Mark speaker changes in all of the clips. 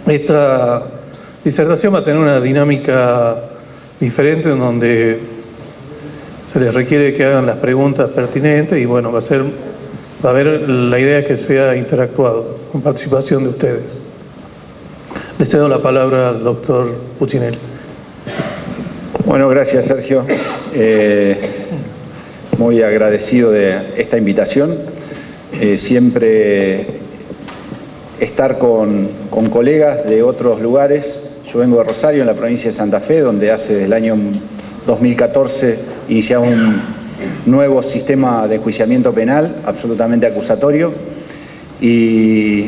Speaker 1: Esta disertación va a tener una dinámica diferente en donde se les requiere que hagan las preguntas pertinentes y bueno, va a haber la idea que sea interactuado con participación de ustedes. Le cedo la palabra al doctor Puccinelli.
Speaker 2: Bueno, gracias Sergio. Muy agradecido de esta invitación. Siempre estar con colegas de otros lugares. Yo vengo de Rosario, en la provincia de Santa Fe, donde desde el año 2014 iniciamos un nuevo sistema de enjuiciamiento penal, absolutamente acusatorio. Y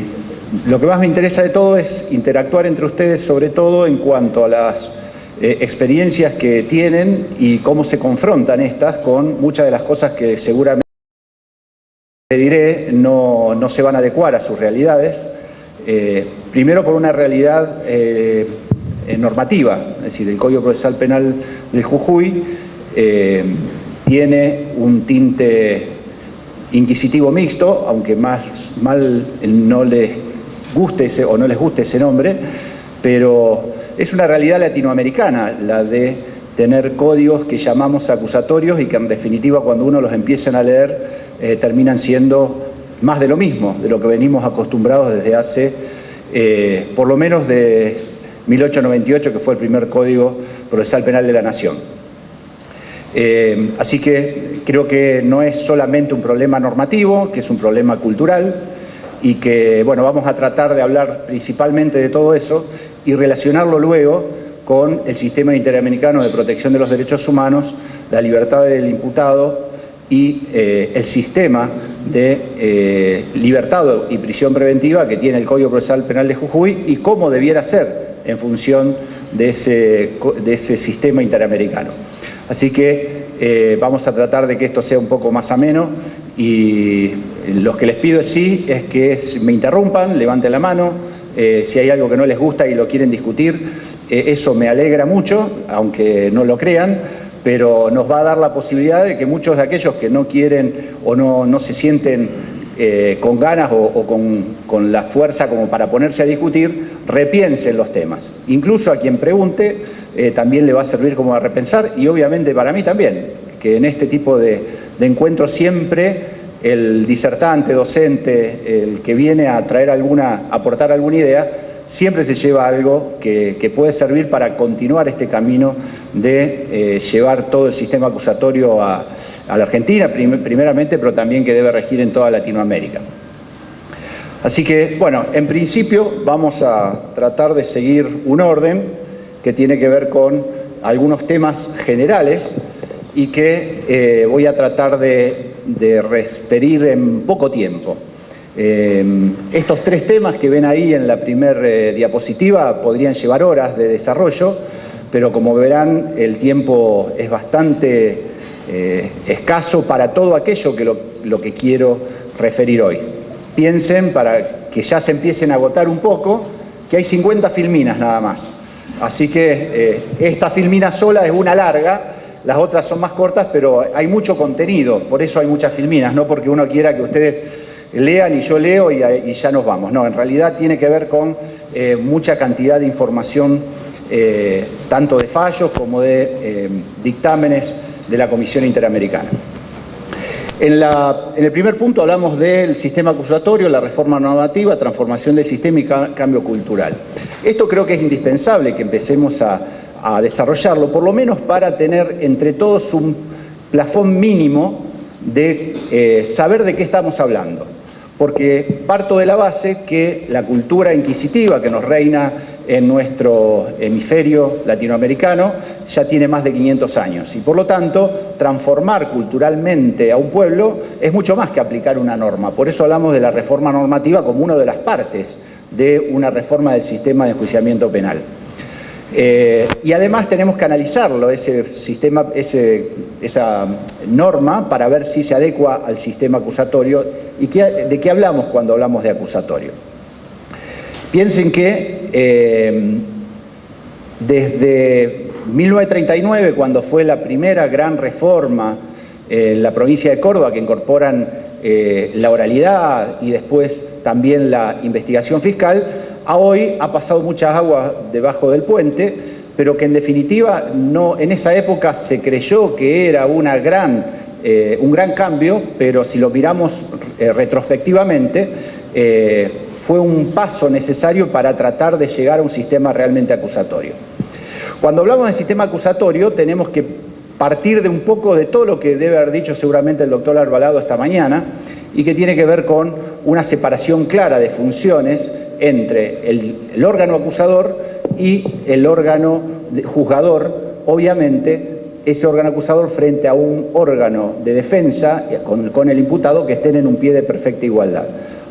Speaker 2: lo que más me interesa de todo es interactuar entre ustedes, sobre todo en cuanto a las experiencias que tienen y cómo se confrontan estas con muchas de las cosas que seguramente le diré no se van a adecuar a sus realidades. Primero por una realidad normativa, es decir, el Código Procesal Penal del Jujuy tiene un tinte inquisitivo mixto, aunque mal no les guste ese nombre, pero es una realidad latinoamericana la de tener códigos que llamamos acusatorios y que en definitiva cuando uno los empiezan a leer terminan siendo más de lo mismo, de lo que venimos acostumbrados desde hace por lo menos de 1898, que fue el primer Código Procesal Penal de la Nación. Así que creo que no es solamente un problema normativo, que es un problema cultural y que, bueno, vamos a tratar de hablar principalmente de todo eso y relacionarlo luego con el Sistema Interamericano de Protección de los Derechos Humanos, la libertad del imputado y el sistema de libertad y prisión preventiva que tiene el Código Procesal Penal de Jujuy y cómo debiera ser en función de ese sistema interamericano. Así que vamos a tratar de que esto sea un poco más ameno y lo que les pido es que me interrumpan, levanten la mano, si hay algo que no les gusta y lo quieren discutir, eso me alegra mucho, aunque no lo crean, pero nos va a dar la posibilidad de que muchos de aquellos que no quieren o no se sienten con ganas o con la fuerza como para ponerse a discutir, repiensen los temas. Incluso a quien pregunte también le va a servir como a repensar y obviamente para mí también, que en este tipo de encuentros siempre el disertante, docente, el que viene a aportar alguna idea, siempre se lleva algo que puede servir para continuar este camino de llevar todo el sistema acusatorio a la Argentina, primeramente, pero también que debe regir en toda Latinoamérica. Así que, bueno, en principio vamos a tratar de seguir un orden que tiene que ver con algunos temas generales y que voy a tratar de referir en poco tiempo. Estos tres temas que ven ahí en la primera diapositiva podrían llevar horas de desarrollo, pero como verán el tiempo es bastante escaso para todo aquello lo que quiero referir hoy. Piensen, para que ya se empiecen a agotar un poco, que hay 50 filminas nada más. Así que esta filmina sola es una larga, las otras son más cortas, pero hay mucho contenido, por eso hay muchas filminas, no porque uno quiera que ustedes lean y yo leo y ya nos vamos. No, en realidad tiene que ver con mucha cantidad de información, tanto de fallos como de dictámenes de la Comisión Interamericana. En el primer punto hablamos del sistema acusatorio, la reforma normativa, transformación del sistema y cambio cultural. Esto creo que es indispensable que empecemos a desarrollarlo, por lo menos para tener entre todos un plafón mínimo de saber de qué estamos hablando. Porque parto de la base que la cultura inquisitiva que nos reina en nuestro hemisferio latinoamericano ya tiene más de 500 años y por lo tanto transformar culturalmente a un pueblo es mucho más que aplicar una norma. Por eso hablamos de la reforma normativa como una de las partes de una reforma del sistema de enjuiciamiento penal. Y además tenemos que analizarlo, esa norma, para ver si se adecua al sistema acusatorio y de qué hablamos cuando hablamos de acusatorio. Piensen que desde 1939, cuando fue la primera gran reforma en la provincia de Córdoba, que incorporan la oralidad y después también la investigación fiscal, a hoy ha pasado muchas aguas debajo del puente, pero que en definitiva en esa época se creyó que era un gran cambio, pero si lo miramos retrospectivamente, fue un paso necesario para tratar de llegar a un sistema realmente acusatorio. Cuando hablamos de sistema acusatorio, tenemos que partir de un poco de todo lo que debe haber dicho seguramente el doctor Alvarado esta mañana, y que tiene que ver con una separación clara de funciones entre el órgano acusador y el órgano juzgador, obviamente ese órgano acusador frente a un órgano de defensa con el imputado que estén en un pie de perfecta igualdad.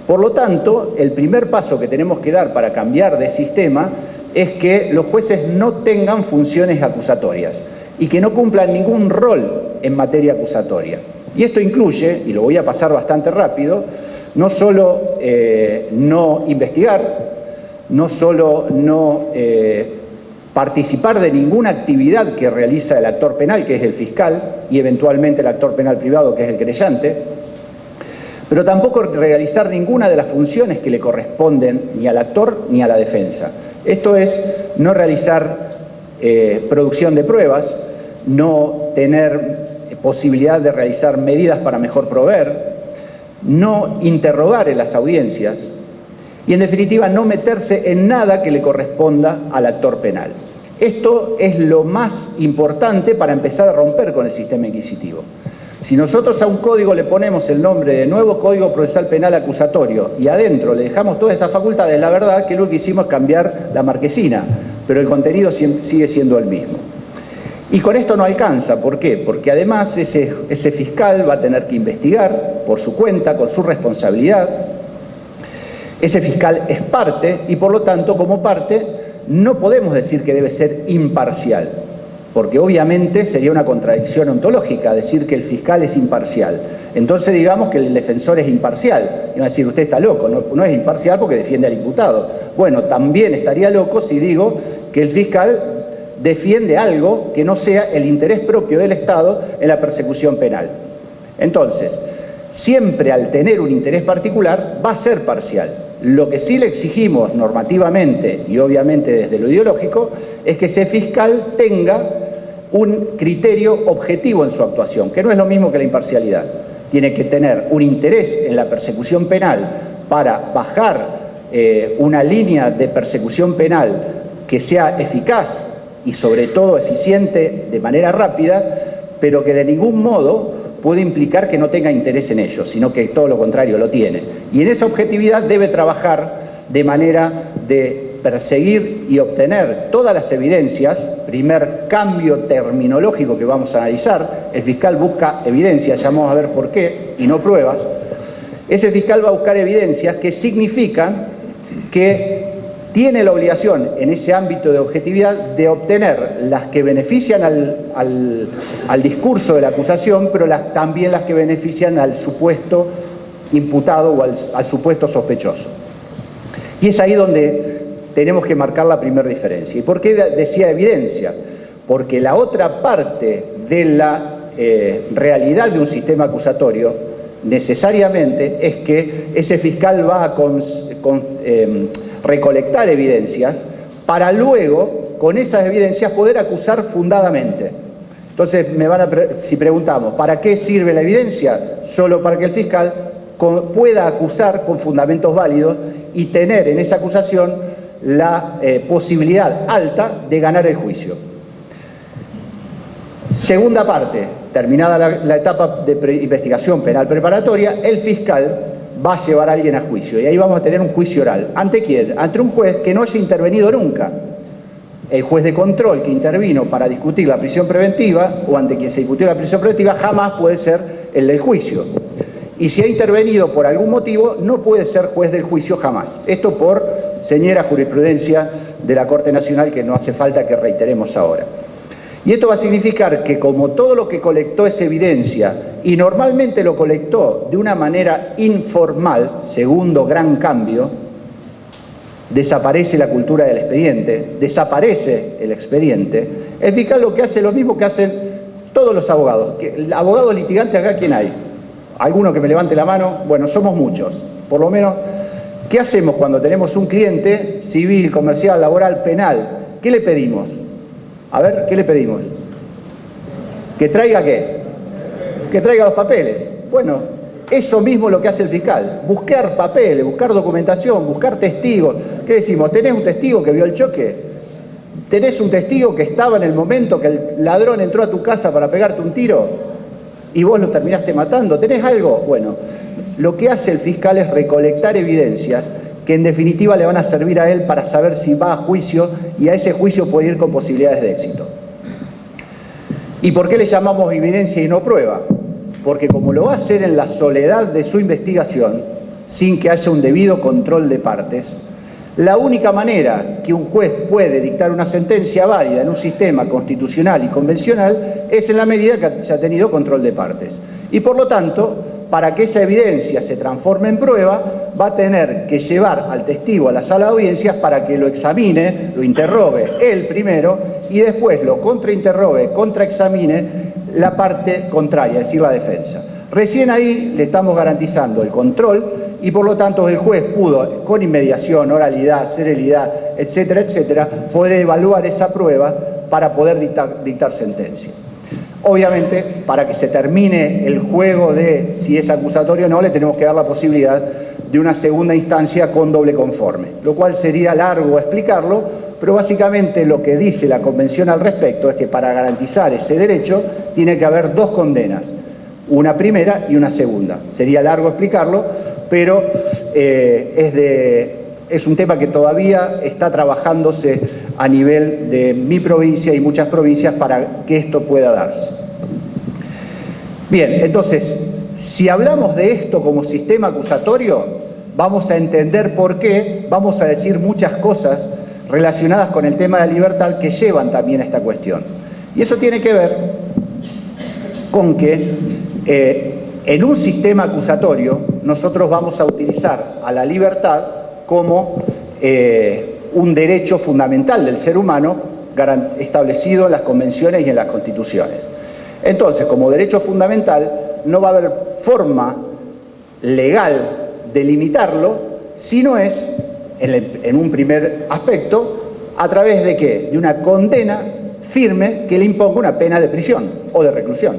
Speaker 2: Por lo tanto, el primer paso que tenemos que dar para cambiar de sistema es que los jueces no tengan funciones acusatorias y que no cumplan ningún rol en materia acusatoria. Y esto incluye, y lo voy a pasar bastante rápido, no solo no investigar, no solo no participar de ninguna actividad que realiza el actor penal, que es el fiscal, y eventualmente el actor penal privado, que es el querellante, pero tampoco realizar ninguna de las funciones que le corresponden ni al actor ni a la defensa. Esto es no realizar producción de pruebas, no tener posibilidad de realizar medidas para mejor proveer, no interrogar en las audiencias y, en definitiva, no meterse en nada que le corresponda al actor penal. Esto es lo más importante para empezar a romper con el sistema inquisitivo. Si nosotros a un código le ponemos el nombre de nuevo Código Procesal Penal Acusatorio y adentro le dejamos todas estas facultades, la verdad que lo que hicimos es cambiar la marquesina, pero el contenido sigue siendo el mismo. Y con esto no alcanza. ¿Por qué? Porque además ese fiscal va a tener que investigar por su cuenta, con su responsabilidad. Ese fiscal es parte y, por lo tanto, como parte, no podemos decir que debe ser imparcial, porque obviamente sería una contradicción ontológica decir que el fiscal es imparcial. Entonces digamos que el defensor es imparcial. Y va a decir, usted está loco, no es imparcial porque defiende al imputado. Bueno, también estaría loco si digo que el fiscal defiende algo que no sea el interés propio del Estado en la persecución penal. Entonces, siempre al tener un interés particular va a ser parcial. Lo que sí le exigimos normativamente y obviamente desde lo ideológico es que ese fiscal tenga un criterio objetivo en su actuación, que no es lo mismo que la imparcialidad. Tiene que tener un interés en la persecución penal para bajar una línea de persecución penal que sea eficaz y sobre todo eficiente de manera rápida, pero que de ningún modo puede implicar que no tenga interés en ello, sino que todo lo contrario lo tiene. Y en esa objetividad debe trabajar de manera de perseguir y obtener todas las evidencias. Primer cambio terminológico que vamos a analizar: el fiscal busca evidencias, ya vamos a ver por qué, y no pruebas. Ese fiscal va a buscar evidencias que significan que tiene la obligación en ese ámbito de objetividad de obtener las que benefician al discurso de la acusación, pero también las que benefician al supuesto imputado o al supuesto sospechoso. Y es ahí donde tenemos que marcar la primera diferencia. ¿Y por qué decía evidencia? Porque la otra parte de la realidad de un sistema acusatorio necesariamente es que ese fiscal va a recolectar evidencias para luego, con esas evidencias, poder acusar fundadamente. Entonces, si preguntamos, ¿para qué sirve la evidencia? Solo para que el fiscal pueda acusar con fundamentos válidos y tener en esa acusación la posibilidad alta de ganar el juicio. Segunda parte, terminada la etapa de investigación penal preparatoria, el fiscal va a llevar a alguien a juicio, y ahí vamos a tener un juicio oral. ¿Ante quién? Ante un juez que no haya intervenido nunca. El juez de control que intervino para discutir la prisión preventiva, o ante quien se discutió la prisión preventiva, jamás puede ser el del juicio. Y si ha intervenido por algún motivo, no puede ser juez del juicio jamás. Esto por señera jurisprudencia de la Corte Nacional, que no hace falta que reiteremos ahora. Y esto va a significar que, como todo lo que colectó es evidencia, y normalmente lo colectó de una manera informal, segundo gran cambio, desaparece la cultura del expediente, desaparece el expediente. El fiscal lo que hace es lo mismo que hacen todos los abogados. Abogados litigantes acá, ¿quién hay? ¿Alguno que me levante la mano? Bueno, somos muchos, por lo menos ¿Qué hacemos cuando tenemos un cliente civil, comercial, laboral, penal? ¿Qué le pedimos? A ver, ¿qué le pedimos? ¿Que traiga qué? Que traiga los papeles. Bueno, eso mismo es lo que hace el fiscal. Buscar papeles, buscar documentación, buscar testigos. ¿Qué decimos? ¿Tenés un testigo que vio el choque? ¿Tenés un testigo que estaba en el momento que el ladrón entró a tu casa para pegarte un tiro y vos lo terminaste matando? ¿Tenés algo? Bueno, lo que hace el fiscal es recolectar evidencias que en definitiva le van a servir a él para saber si va a juicio, y a ese juicio puede ir con posibilidades de éxito. ¿Y por qué le llamamos evidencia y no prueba? Porque como lo va a hacer en la soledad de su investigación, sin que haya un debido control de partes, la única manera que un juez puede dictar una sentencia válida en un sistema constitucional y convencional es en la medida que haya tenido control de partes. Y por lo tanto, para que esa evidencia se transforme en prueba, va a tener que llevar al testigo a la sala de audiencias para que lo examine, lo interrogue él primero y después lo contrainterrogue, contraexamine la parte contraria, es decir, la defensa. Recién ahí le estamos garantizando el control y por lo tanto el juez pudo, con inmediación, oralidad, serenidad, etcétera, etcétera, poder evaluar esa prueba para poder dictar sentencia. Obviamente, para que se termine el juego de si es acusatorio o no, le tenemos que dar la posibilidad de una segunda instancia con doble conforme, lo cual sería largo explicarlo, pero básicamente lo que dice la Convención al respecto es que para garantizar ese derecho tiene que haber dos condenas, una primera y una segunda. Sería largo explicarlo, pero es un tema que todavía está trabajándose a nivel de mi provincia y muchas provincias para que esto pueda darse. Bien, entonces, si hablamos de esto como sistema acusatorio, vamos a entender por qué, vamos a decir muchas cosas relacionadas con el tema de la libertad que llevan también a esta cuestión. Y eso tiene que ver con que en un sistema acusatorio nosotros vamos a utilizar a la libertad como un derecho fundamental del ser humano establecido en las convenciones y en las constituciones. Entonces, como derecho fundamental, no va a haber forma legal de limitarlo si no es, en un primer aspecto, a través de ¿qué? De una condena firme que le imponga una pena de prisión o de reclusión.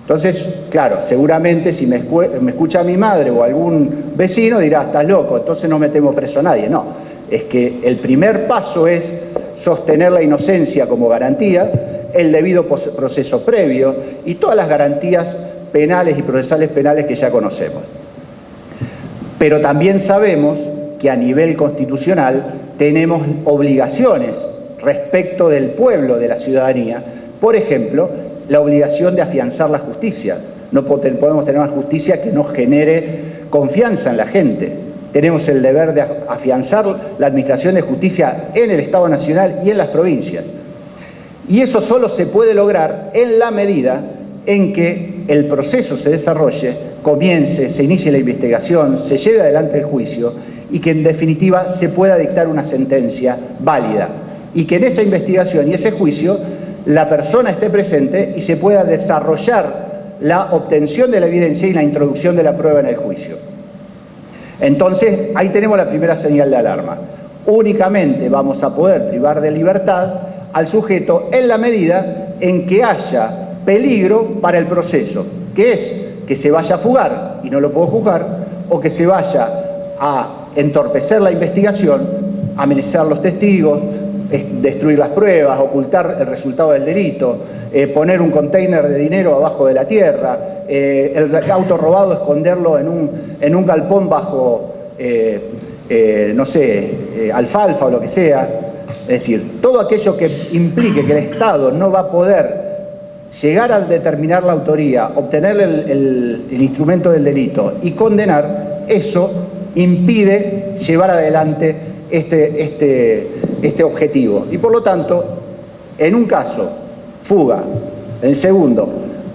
Speaker 2: Entonces, claro, seguramente si me escucha mi madre o algún vecino dirá, estás loco, entonces no metemos preso a nadie. No, es que el primer paso es sostener la inocencia como garantía, el debido proceso previo y todas las garantías penales y procesales penales que ya conocemos. Pero también sabemos que a nivel constitucional tenemos obligaciones respecto del pueblo, de la ciudadanía. Por ejemplo, la obligación de afianzar la justicia. No podemos tener una justicia que no genere confianza en la gente. Tenemos el deber de afianzar la administración de justicia en el Estado Nacional y en las provincias. Y eso solo se puede lograr en la medida en que el proceso se desarrolle, comience, se inicie la investigación, se lleve adelante el juicio y que en definitiva se pueda dictar una sentencia válida. Y que en esa investigación y ese juicio la persona esté presente y se pueda desarrollar la obtención de la evidencia y la introducción de la prueba en el juicio. Entonces, ahí tenemos la primera señal de alarma. Únicamente vamos a poder privar de libertad al sujeto en la medida en que haya peligro para el proceso, que es que se vaya a fugar y no lo puedo juzgar, o que se vaya a entorpecer la investigación, amenazar los testigos, destruir las pruebas, ocultar el resultado del delito, poner un container de dinero abajo de la tierra, el auto robado esconderlo en un galpón bajo, no sé, alfalfa o lo que sea. Es decir, todo aquello que implique que el Estado no va a poder llegar a determinar la autoría, obtener el instrumento del delito y condenar, eso impide llevar adelante este objetivo. Y por lo tanto, en un caso, fuga; en segundo,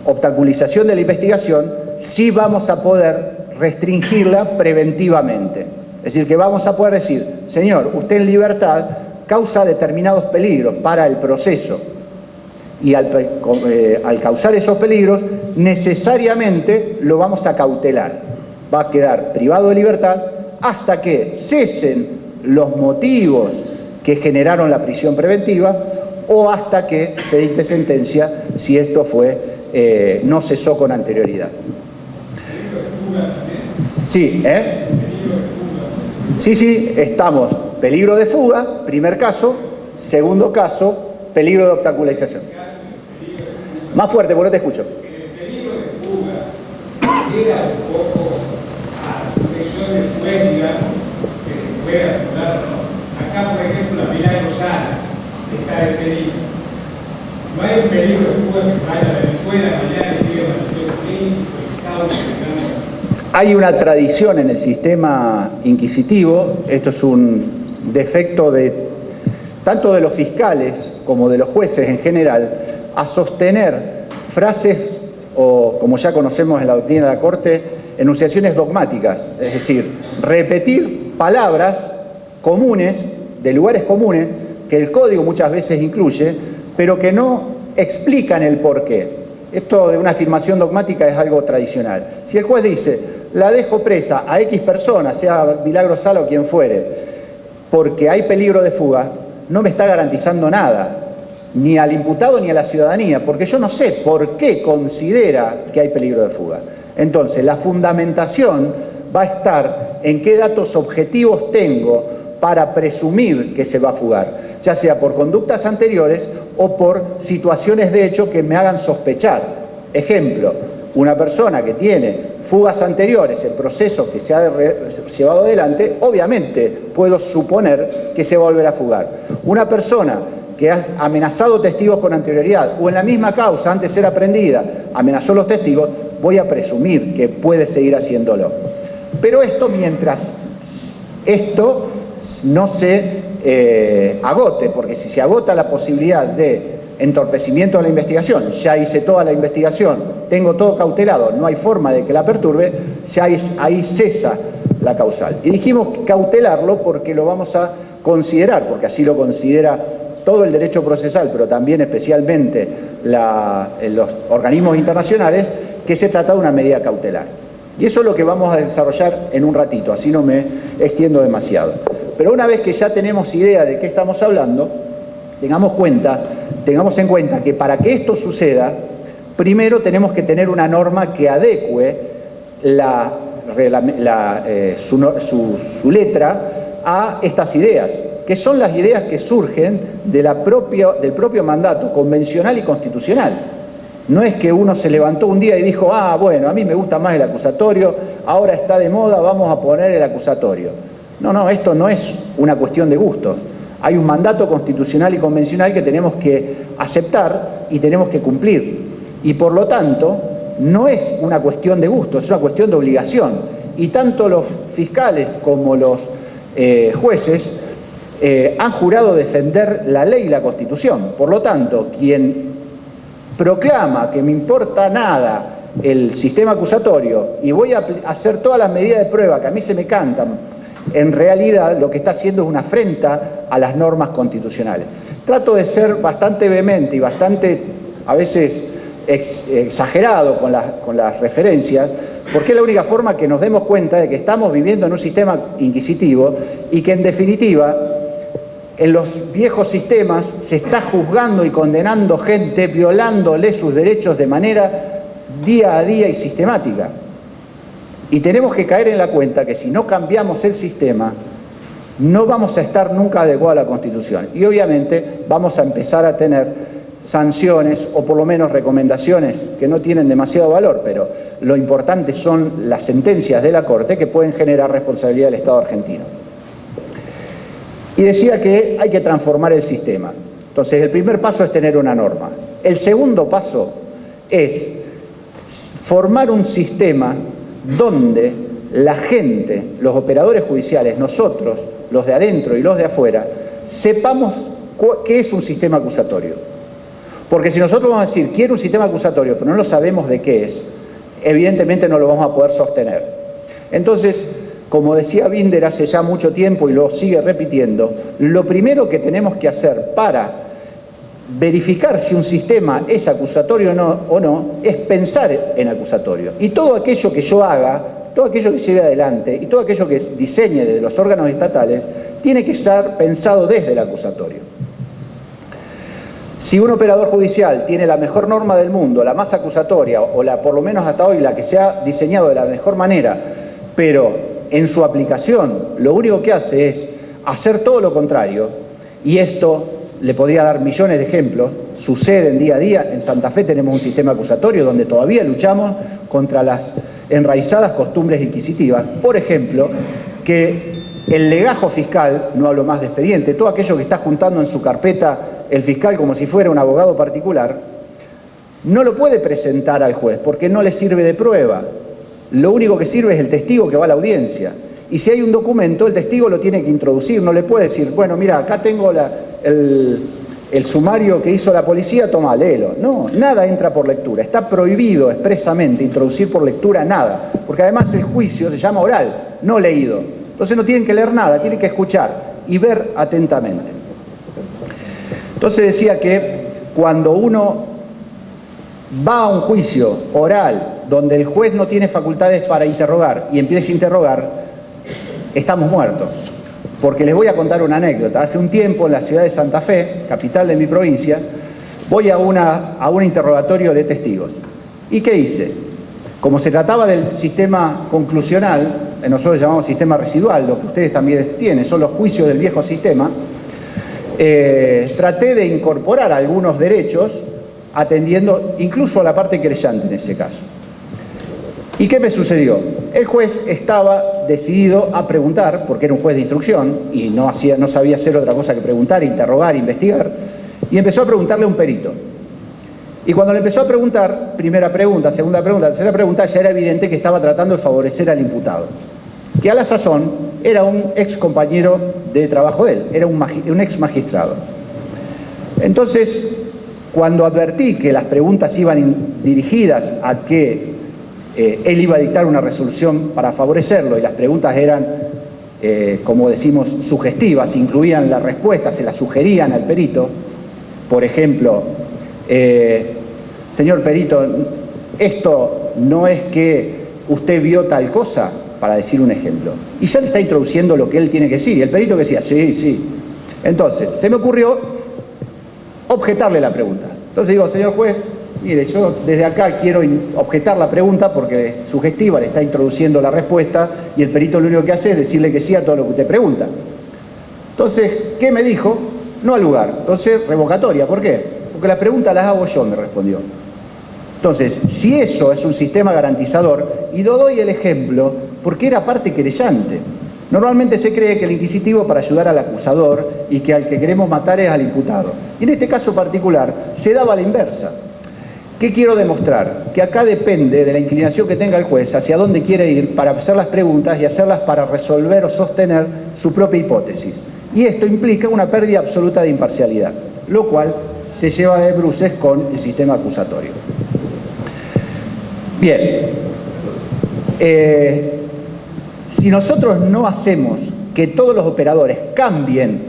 Speaker 2: obstaculización de la investigación, sí vamos a poder restringirla preventivamente. Es decir, que vamos a poder decir, señor, usted en libertad causa determinados peligros para el proceso y al causar esos peligros necesariamente lo vamos a cautelar. Va a quedar privado de libertad hasta que cesen los motivos que generaron la prisión preventiva o hasta que se dicte sentencia si esto no cesó con anterioridad. Sí, Sí, estamos. Peligro de fuga, primer caso. Segundo caso, peligro de obstaculización. Más fuerte, porque no te escucho.
Speaker 3: El peligro de fuga llega un poco a la sujeción del juez, digamos, que se pueda fugar o no. Acá, por ejemplo, la Milagro Sala está en peligro. No hay un peligro de fuga que se vaya a Venezuela, mañana le diga al señor político, el Estado,
Speaker 2: Hay una tradición en el sistema inquisitivo, esto es un defecto tanto de los fiscales como de los jueces en general, a sostener frases o, como ya conocemos en la doctrina de la Corte, enunciaciones dogmáticas, es decir, repetir palabras comunes, de lugares comunes, que el código muchas veces incluye, pero que no explican el porqué. Esto de una afirmación dogmática es algo tradicional. Si el juez dice, la dejo presa a X persona, sea Milagro Sala o quien fuere, porque hay peligro de fuga, no me está garantizando nada, ni al imputado ni a la ciudadanía, porque yo no sé por qué considera que hay peligro de fuga. Entonces, la fundamentación va a estar en qué datos objetivos tengo para presumir que se va a fugar, ya sea por conductas anteriores o por situaciones de hecho que me hagan sospechar. Ejemplo, una persona que tiene fugas anteriores en procesos que se ha llevado adelante, obviamente puedo suponer que se va a volver a fugar. Una persona que ha amenazado testigos con anterioridad o en la misma causa, antes de ser aprendida, amenazó a los testigos, voy a presumir que puede seguir haciéndolo. Pero esto mientras esto no se agote, porque si se agota la posibilidad de entorpecimiento de la investigación, ya hice toda la investigación, tengo todo cautelado, no hay forma de que la perturbe, ya ahí cesa la causal. Y dijimos cautelarlo porque lo vamos a considerar, porque así lo considera todo el derecho procesal, pero también especialmente los organismos internacionales, que se trata de una medida cautelar. Y eso es lo que vamos a desarrollar en un ratito, así no me extiendo demasiado. Pero una vez que ya tenemos idea de qué estamos hablando, tengamos en cuenta que para que esto suceda, primero tenemos que tener una norma que adecue su letra a estas ideas, que son las ideas que surgen del propio mandato convencional y constitucional. No es que uno se levantó un día y dijo, bueno, a mí me gusta más el acusatorio, ahora está de moda, vamos a poner el acusatorio. No, esto no es una cuestión de gustos. Hay un mandato constitucional y convencional que tenemos que aceptar y tenemos que cumplir. Y por lo tanto, no es una cuestión de gustos, es una cuestión de obligación. Y tanto los fiscales como los jueces han jurado defender la ley y la Constitución. Por lo tanto, quien proclama que me importa nada el sistema acusatorio y voy a hacer todas las medidas de prueba que a mí se me cantan, en realidad lo que está haciendo es una afrenta a las normas constitucionales. Trato de ser bastante vehemente y bastante, a veces, exagerado con las referencias, porque es la única forma que nos demos cuenta de que estamos viviendo en un sistema inquisitivo y que, en definitiva, en los viejos sistemas se está juzgando y condenando gente, violándole sus derechos de manera día a día y sistemática. Y tenemos que caer en la cuenta que si no cambiamos el sistema, no vamos a estar nunca adecuados a la Constitución. Y obviamente vamos a empezar a tener sanciones o por lo menos recomendaciones que no tienen demasiado valor, pero lo importante son las sentencias de la Corte que pueden generar responsabilidad del Estado argentino. Y decía que hay que transformar el sistema. Entonces, el primer paso es tener una norma. El segundo paso es formar un sistema donde la gente, los operadores judiciales, nosotros, los de adentro y los de afuera, sepamos qué es un sistema acusatorio. Porque si nosotros vamos a decir, quiero un sistema acusatorio, pero no lo sabemos de qué es, evidentemente no lo vamos a poder sostener. Entonces, como decía Binder hace ya mucho tiempo y lo sigue repitiendo, lo primero que tenemos que hacer para verificar si un sistema es acusatorio o no es pensar en acusatorio. Y todo aquello que yo haga todo aquello que lleve adelante y todo aquello que diseñe desde los órganos estatales tiene que estar pensado desde el acusatorio. Si un operador judicial tiene la mejor norma del mundo, la más acusatoria, o por lo menos hasta hoy la que se ha diseñado de la mejor manera, pero en su aplicación lo único que hace es hacer todo lo contrario, y esto le podría dar millones de ejemplos, sucede en día a día. En Santa Fe tenemos un sistema acusatorio donde todavía luchamos contra las enraizadas costumbres inquisitivas. Por ejemplo, que el legajo fiscal, no hablo más de expediente, todo aquello que está juntando en su carpeta el fiscal como si fuera un abogado particular, no lo puede presentar al juez porque no le sirve de prueba. Lo único que sirve es el testigo que va a la audiencia. Y si hay un documento, el testigo lo tiene que introducir, no le puede decir, bueno, mira, acá tengo el sumario que hizo la policía, toma, léelo. No, nada entra por lectura. Está prohibido expresamente introducir por lectura nada, porque además el juicio se llama oral, no leído. Entonces no tienen que leer nada, tienen que escuchar y ver atentamente. Entonces decía que cuando uno va a un juicio oral donde el juez no tiene facultades para interrogar y empieza a interrogar, estamos muertos. Porque les voy a contar una anécdota. Hace un tiempo en la ciudad de Santa Fe, capital de mi provincia, voy a un interrogatorio de testigos. ¿Y qué hice? Como se trataba del sistema conclusional, nosotros llamamos sistema residual, lo que ustedes también tienen, son los juicios del viejo sistema, traté de incorporar algunos derechos atendiendo incluso a la parte querellante en ese caso. ¿Y qué me sucedió? El juez estaba decidido a preguntar, porque era un juez de instrucción y no sabía hacer otra cosa que preguntar, interrogar, investigar, y empezó a preguntarle a un perito. Y cuando le empezó a preguntar, primera pregunta, segunda pregunta, tercera pregunta, ya era evidente que estaba tratando de favorecer al imputado, que a la sazón era un ex compañero de trabajo de él, era un ex magistrado. Entonces, cuando advertí que las preguntas iban dirigidas a que él iba a dictar una resolución para favorecerlo y las preguntas eran, como decimos, sugestivas, incluían la respuesta, se la sugerían al perito. Por ejemplo, señor perito, esto no es que usted vio tal cosa, para decir un ejemplo. Y ya le está introduciendo lo que él tiene que decir. Y el perito que decía, sí, sí. Entonces, se me ocurrió objetarle la pregunta. Entonces digo, señor juez, mire, yo desde acá quiero objetar la pregunta porque es sugestiva, le está introduciendo la respuesta y el perito lo único que hace es decirle que sí a todo lo que usted pregunta. Entonces, ¿qué me dijo? No al lugar. Entonces, revocatoria. ¿Por qué? Porque las preguntas las hago yo, me respondió. Entonces, si eso es un sistema garantizador, y lo doy el ejemplo porque era parte querellante. Normalmente se cree que el inquisitivo es para ayudar al acusador y que al que queremos matar es al imputado. Y en este caso particular se daba a la inversa. ¿Qué quiero demostrar? Que acá depende de la inclinación que tenga el juez hacia dónde quiere ir para hacer las preguntas y hacerlas para resolver o sostener su propia hipótesis. Y esto implica una pérdida absoluta de imparcialidad, lo cual se lleva de bruces con el sistema acusatorio. Bien, si nosotros no hacemos que todos los operadores cambien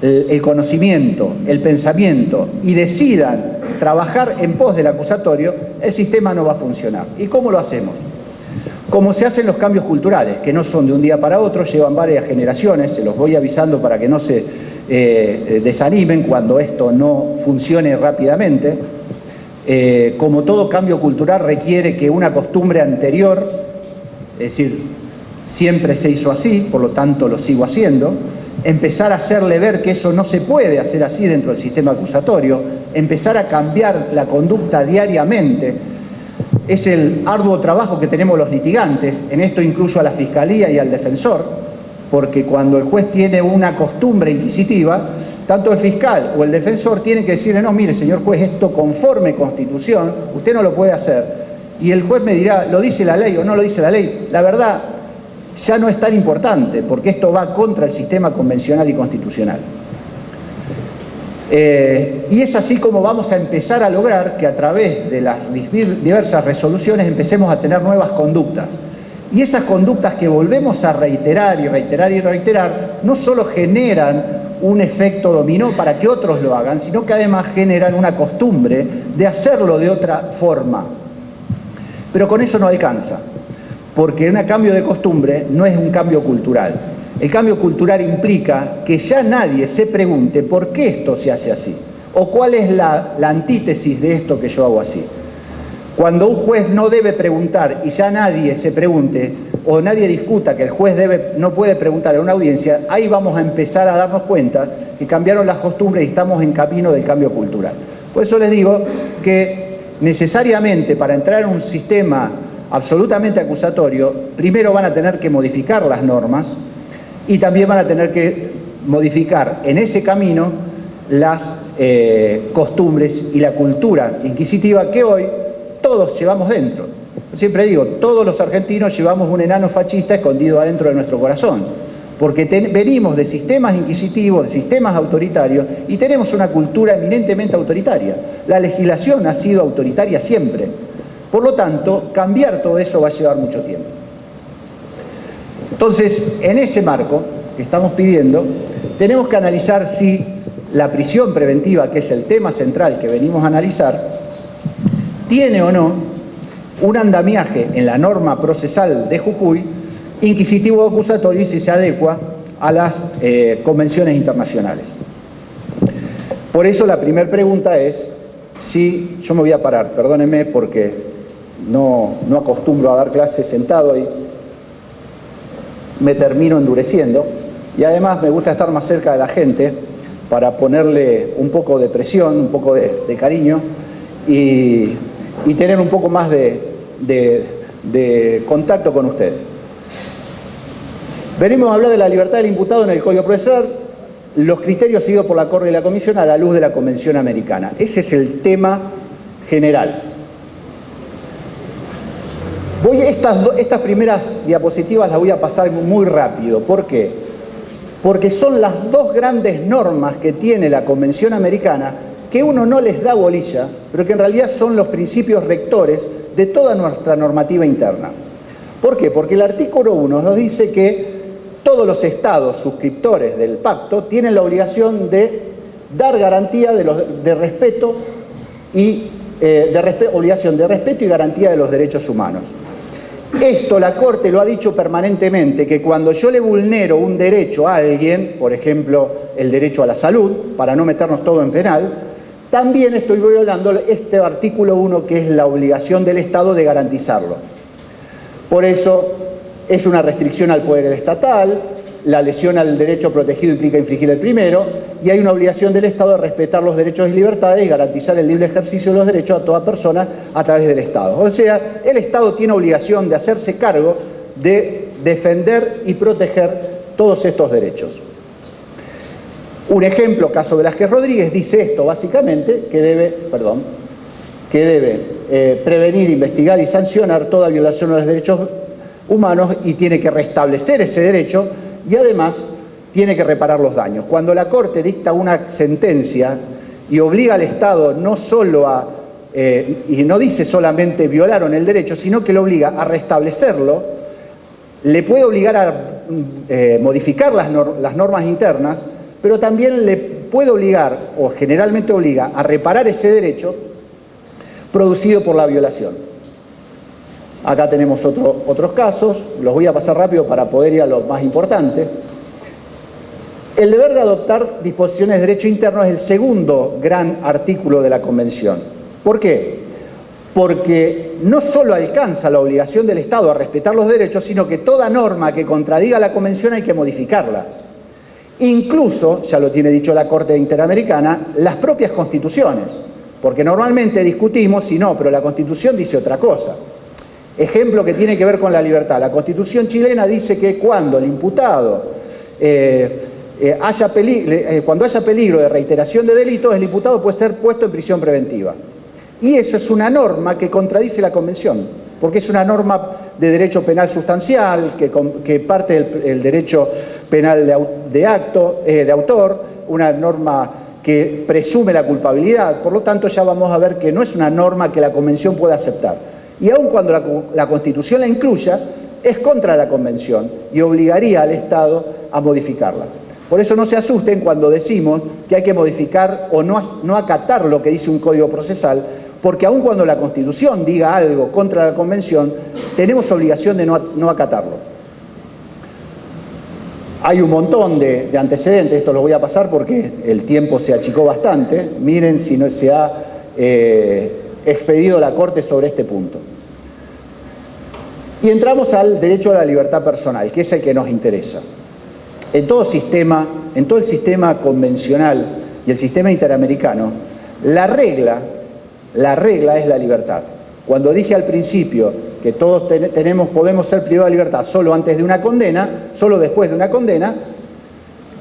Speaker 2: el conocimiento, el pensamiento y decidan trabajar en pos del acusatorio, el sistema no va a funcionar. ¿Y cómo lo hacemos? Como se hacen los cambios culturales, que no son de un día para otro, llevan varias generaciones, se los voy avisando para que no se desanimen cuando esto no funcione rápidamente. Como todo cambio cultural requiere que una costumbre anterior, es decir, siempre se hizo así, por lo tanto lo sigo haciendo, empezar a hacerle ver que eso no se puede hacer así dentro del sistema acusatorio, empezar a cambiar la conducta diariamente, es el arduo trabajo que tenemos los litigantes. En esto incluyo a la Fiscalía y al defensor, porque cuando el juez tiene una costumbre inquisitiva, tanto el fiscal o el defensor tienen que decirle, no, mire, señor juez, esto conforme Constitución, usted no lo puede hacer. Y el juez me dirá, ¿lo dice la ley o no lo dice la ley? La verdad, ya no es tan importante, porque esto va contra el sistema convencional y constitucional. Y es así como vamos a empezar a lograr que a través de las diversas resoluciones empecemos a tener nuevas conductas. Y esas conductas que volvemos a reiterar y reiterar y reiterar, no solo generan un efecto dominó para que otros lo hagan, sino que además generan una costumbre de hacerlo de otra forma. Pero con eso no alcanza, porque un cambio de costumbre no es un cambio cultural. El cambio cultural implica que ya nadie se pregunte por qué esto se hace así, o cuál es la antítesis de esto que yo hago así. Cuando un juez no debe preguntar y ya nadie se pregunte, o nadie discuta que el juez no puede preguntar en una audiencia, ahí vamos a empezar a darnos cuenta que cambiaron las costumbres y estamos en camino del cambio cultural. Por eso les digo que necesariamente para entrar en un sistema absolutamente acusatorio, primero van a tener que modificar las normas y también van a tener que modificar en ese camino las costumbres y la cultura inquisitiva que hoy todos llevamos dentro. Siempre digo, todos los argentinos llevamos un enano fascista escondido adentro de nuestro corazón, porque venimos de sistemas inquisitivos, de sistemas autoritarios, y tenemos una cultura eminentemente autoritaria. La legislación ha sido autoritaria siempre. Por lo tanto, cambiar todo eso va a llevar mucho tiempo. Entonces, en ese marco que estamos pidiendo, tenemos que analizar si la prisión preventiva, que es el tema central que venimos a analizar, tiene o no un andamiaje en la norma procesal de Jujuy, inquisitivo o acusatorio, y si se adecua a las convenciones internacionales. Por eso la primera pregunta es si, yo me voy a parar, perdónenme porque no acostumbro a dar clases sentado y me termino endureciendo, y además me gusta estar más cerca de la gente para ponerle un poco de presión, un poco de cariño y tener un poco más de contacto con ustedes. Venimos a hablar de la libertad del imputado en el Código Procesal, los criterios seguidos por la Corte y la Comisión a la luz de la Convención Americana. Ese es el tema general. Estas primeras diapositivas las voy a pasar muy rápido. ¿Por qué? Porque son las dos grandes normas que tiene la Convención Americana que uno no les da bolilla, pero que en realidad son los principios rectores de toda nuestra normativa interna. ¿Por qué? Porque el artículo 1 nos dice que todos los estados suscriptores del pacto tienen la obligación de dar garantía de respeto y obligación de respeto y garantía de los derechos humanos. Esto la Corte lo ha dicho permanentemente, que cuando yo le vulnero un derecho a alguien, por ejemplo, el derecho a la salud, para no meternos todo en penal, también estoy violando este artículo 1, que es la obligación del Estado de garantizarlo. Por eso es una restricción al poder estatal, la lesión al derecho protegido implica infringir el primero, y hay una obligación del Estado de respetar los derechos y libertades y garantizar el libre ejercicio de los derechos a toda persona a través del Estado. O sea, el Estado tiene obligación de hacerse cargo de defender y proteger todos estos derechos. Un ejemplo, caso Velázquez Rodríguez, dice esto básicamente, que debe prevenir, investigar y sancionar toda violación de los derechos humanos y tiene que restablecer ese derecho y además tiene que reparar los daños. Cuando la Corte dicta una sentencia y obliga al Estado no solo y no dice solamente violaron el derecho, sino que lo obliga a restablecerlo, le puede obligar a modificar las normas internas, pero también le puede obligar, o generalmente obliga, a reparar ese derecho producido por la violación. Acá tenemos otros casos, los voy a pasar rápido para poder ir a lo más importante. El deber de adoptar disposiciones de derecho interno es el segundo gran artículo de la Convención. ¿Por qué? Porque no solo alcanza la obligación del Estado a respetar los derechos, sino que toda norma que contradiga la Convención hay que modificarla. Incluso, ya lo tiene dicho la Corte Interamericana, las propias constituciones, porque normalmente discutimos si no, pero la Constitución dice otra cosa. Ejemplo que tiene que ver con la libertad. La Constitución chilena dice que cuando el imputado cuando haya peligro de reiteración de delitos, el imputado puede ser puesto en prisión preventiva. Y eso es una norma que contradice la Convención, porque es una norma de derecho penal sustancial, que parte del derecho penal de autor, una norma que presume la culpabilidad. Por lo tanto, ya vamos a ver que no es una norma que la Convención pueda aceptar. Y aun cuando la Constitución la incluya, es contra la Convención y obligaría al Estado a modificarla. Por eso no se asusten cuando decimos que hay que modificar o no acatar lo que dice un código procesal, porque aun cuando la Constitución diga algo contra la Convención, tenemos obligación de no acatarlo. Hay un montón de antecedentes, esto lo voy a pasar porque el tiempo se achicó bastante. Miren si no se ha expedido la Corte sobre este punto. Y entramos al derecho a la libertad personal, que es el que nos interesa. En todo el sistema convencional y el sistema interamericano, la regla es la libertad. Cuando dije al principio que todos podemos ser privados de libertad solo antes de una condena, solo después de una condena,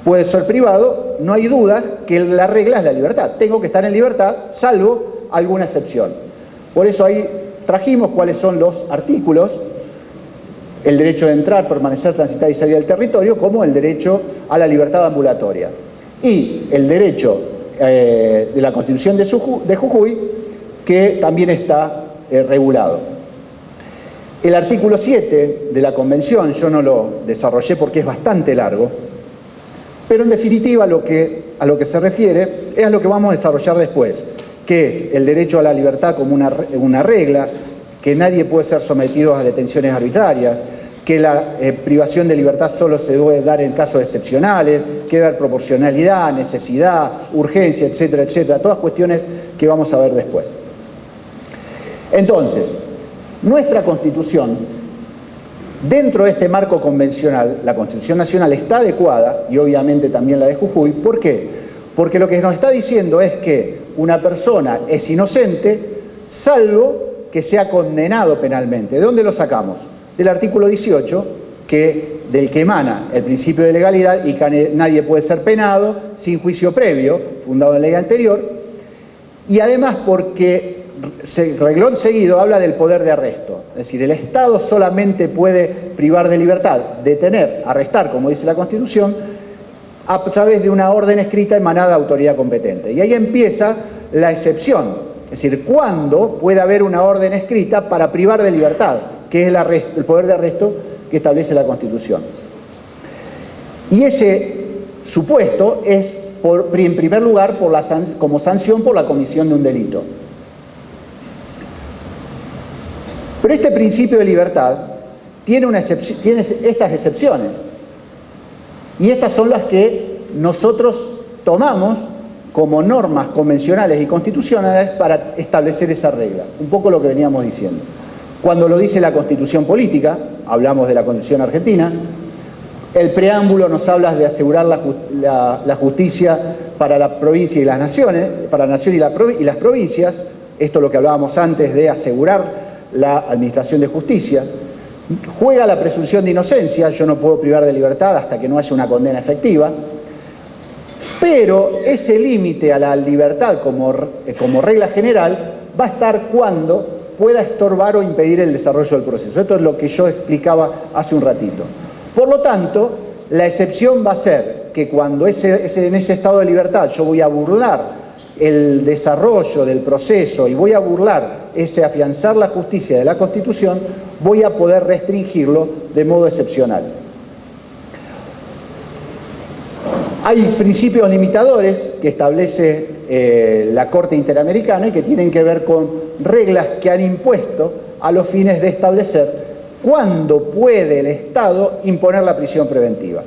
Speaker 2: puede ser privado, no hay duda que la regla es la libertad. Tengo que estar en libertad, salvo alguna excepción. Por eso ahí trajimos cuáles son los artículos: el derecho de entrar, permanecer, transitar y salir del territorio, como el derecho a la libertad ambulatoria. Y el derecho de la Constitución de Jujuy, que también está regulado. El artículo 7 de la Convención, yo no lo desarrollé porque es bastante largo, pero en definitiva a lo que se refiere es a lo que vamos a desarrollar después, que es el derecho a la libertad como una regla, que nadie puede ser sometido a detenciones arbitrarias, que la privación de libertad solo se debe dar en casos excepcionales, que debe haber proporcionalidad, necesidad, urgencia, etcétera, etcétera, todas cuestiones que vamos a ver después. Entonces, nuestra Constitución, dentro de este marco convencional, la Constitución Nacional está adecuada, y obviamente también la de Jujuy. ¿Por qué? Porque lo que nos está diciendo es que una persona es inocente, salvo que sea condenado penalmente. ¿De dónde lo sacamos? Del artículo 18, del que emana el principio de legalidad y que nadie puede ser penado sin juicio previo, fundado en la ley anterior, y además porque reglón seguido habla del poder de arresto. Es decir, el Estado solamente puede privar de libertad, detener, arrestar, como dice la Constitución, a través de una orden escrita emanada de autoridad competente. Y ahí empieza la excepción. Es decir, ¿cuándo puede haber una orden escrita para privar de libertad? Que es el poder de arresto que establece la Constitución. Y ese supuesto es, en primer lugar, como sanción por la comisión de un delito. Pero este principio de libertad tiene estas excepciones. Y estas son las que nosotros tomamos como normas convencionales y constitucionales para establecer esa regla. Un poco lo que veníamos diciendo. Cuando lo dice la Constitución política, hablamos de la Constitución argentina, el preámbulo nos habla de asegurar la justicia para la provincia y las naciones, para la nación y las provincias. Esto es lo que hablábamos antes de asegurar la administración de justicia. Juega la presunción de inocencia, yo no puedo privar de libertad hasta que no haya una condena efectiva, pero ese límite a la libertad como regla general va a estar cuando pueda estorbar o impedir el desarrollo del proceso. Esto es lo que yo explicaba hace un ratito. Por lo tanto, la excepción va a ser que cuando en ese estado de libertad yo voy a burlar el desarrollo del proceso y voy a burlar ese afianzar la justicia de la Constitución, voy a poder restringirlo de modo excepcional. Hay principios limitadores que establece la Corte Interamericana y que tienen que ver con reglas que han impuesto a los fines de establecer cuándo puede el Estado imponer la prisión preventiva.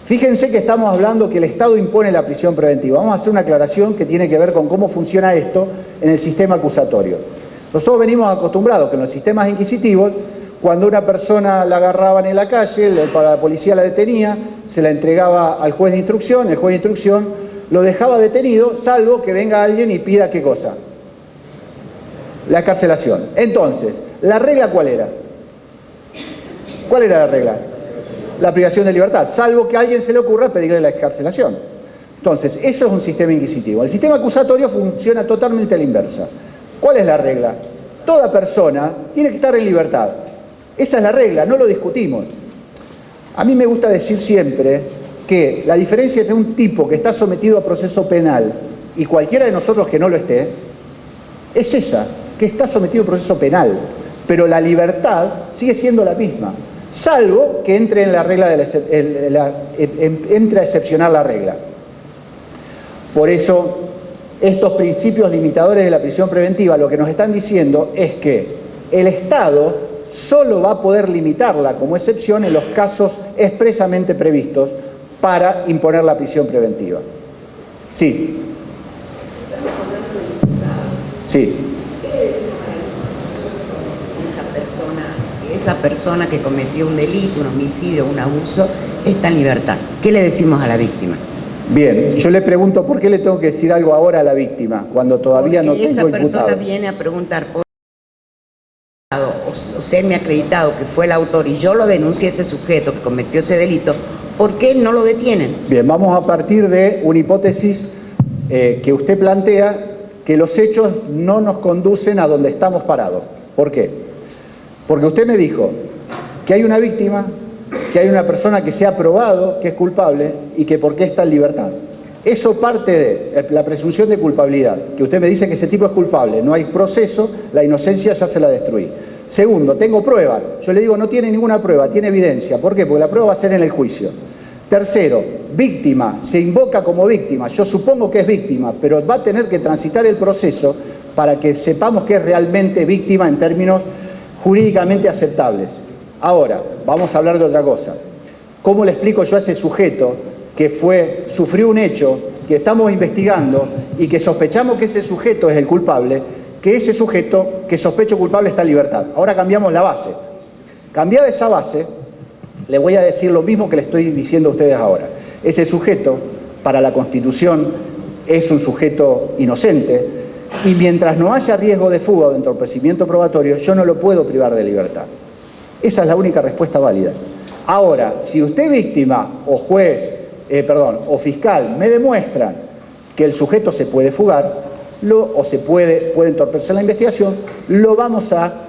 Speaker 2: Fíjense que estamos hablando que el Estado impone la prisión preventiva. Vamos a hacer una aclaración que tiene que ver con cómo funciona esto en el sistema acusatorio. Nosotros venimos acostumbrados que en los sistemas inquisitivos, cuando una persona la agarraban en la calle, la policía la detenía, se la entregaba al juez de instrucción, el juez de instrucción lo dejaba detenido, salvo que venga alguien y pida ¿qué cosa? La excarcelación. Entonces, ¿la regla cuál era? ¿Cuál era la regla? La privación de libertad, salvo que a alguien se le ocurra pedirle la excarcelación. Entonces, eso es un sistema inquisitivo. El sistema acusatorio funciona totalmente a la inversa. ¿Cuál es la regla? Toda persona tiene que estar en libertad. Esa es la regla, no lo discutimos. A mí me gusta decir siempre que la diferencia entre un tipo que está sometido a proceso penal y cualquiera de nosotros que no lo esté, es esa, que está sometido a proceso penal, pero la libertad sigue siendo la misma, salvo que entre en la regla entre a excepcionar la regla. Por eso estos principios limitadores de la prisión preventiva lo que nos están diciendo es que el Estado solo va a poder limitarla como excepción en los casos expresamente previstos para imponer la prisión preventiva. Sí. Sí.
Speaker 4: Esa persona que cometió un delito, un homicidio, un abuso, está en libertad. ¿Qué le decimos a la víctima?
Speaker 2: Bien, yo le pregunto por qué le tengo que decir algo ahora a la víctima, cuando todavía no tengo imputado.
Speaker 4: Esa persona viene a preguntar por o semi-acreditado que fue el autor y yo lo denuncié a ese sujeto que cometió ese delito, ¿por qué no lo detienen?
Speaker 2: Bien, vamos a partir de una hipótesis que usted plantea, que los hechos no nos conducen a donde estamos parados. ¿Por qué? Porque usted me dijo que hay una víctima, que hay una persona que se ha probado que es culpable y que por qué está en libertad. Eso parte de la presunción de culpabilidad, que usted me dice que ese tipo es culpable, no hay proceso, la inocencia ya se la destruí. Segundo, tengo prueba. Yo le digo, no tiene ninguna prueba, tiene evidencia. ¿Por qué? Porque la prueba va a ser en el juicio. Tercero, víctima, se invoca como víctima. Yo supongo que es víctima, pero va a tener que transitar el proceso para que sepamos que es realmente víctima en términos jurídicamente aceptables. Ahora, vamos a hablar de otra cosa. ¿Cómo le explico yo a ese sujeto que sufrió un hecho, que estamos investigando y que sospechamos que ese sujeto es el culpable, que ese sujeto que sospecho culpable está en libertad? Ahora cambiamos la base. Cambiada esa base, le voy a decir lo mismo que le estoy diciendo a ustedes ahora. Ese sujeto, para la Constitución, es un sujeto inocente y mientras no haya riesgo de fuga o de entorpecimiento probatorio, yo no lo puedo privar de libertad. Esa es la única respuesta válida. Ahora, si usted víctima o juez, o fiscal me demuestran que el sujeto se puede fugar o se puede entorpecer la investigación, lo vamos a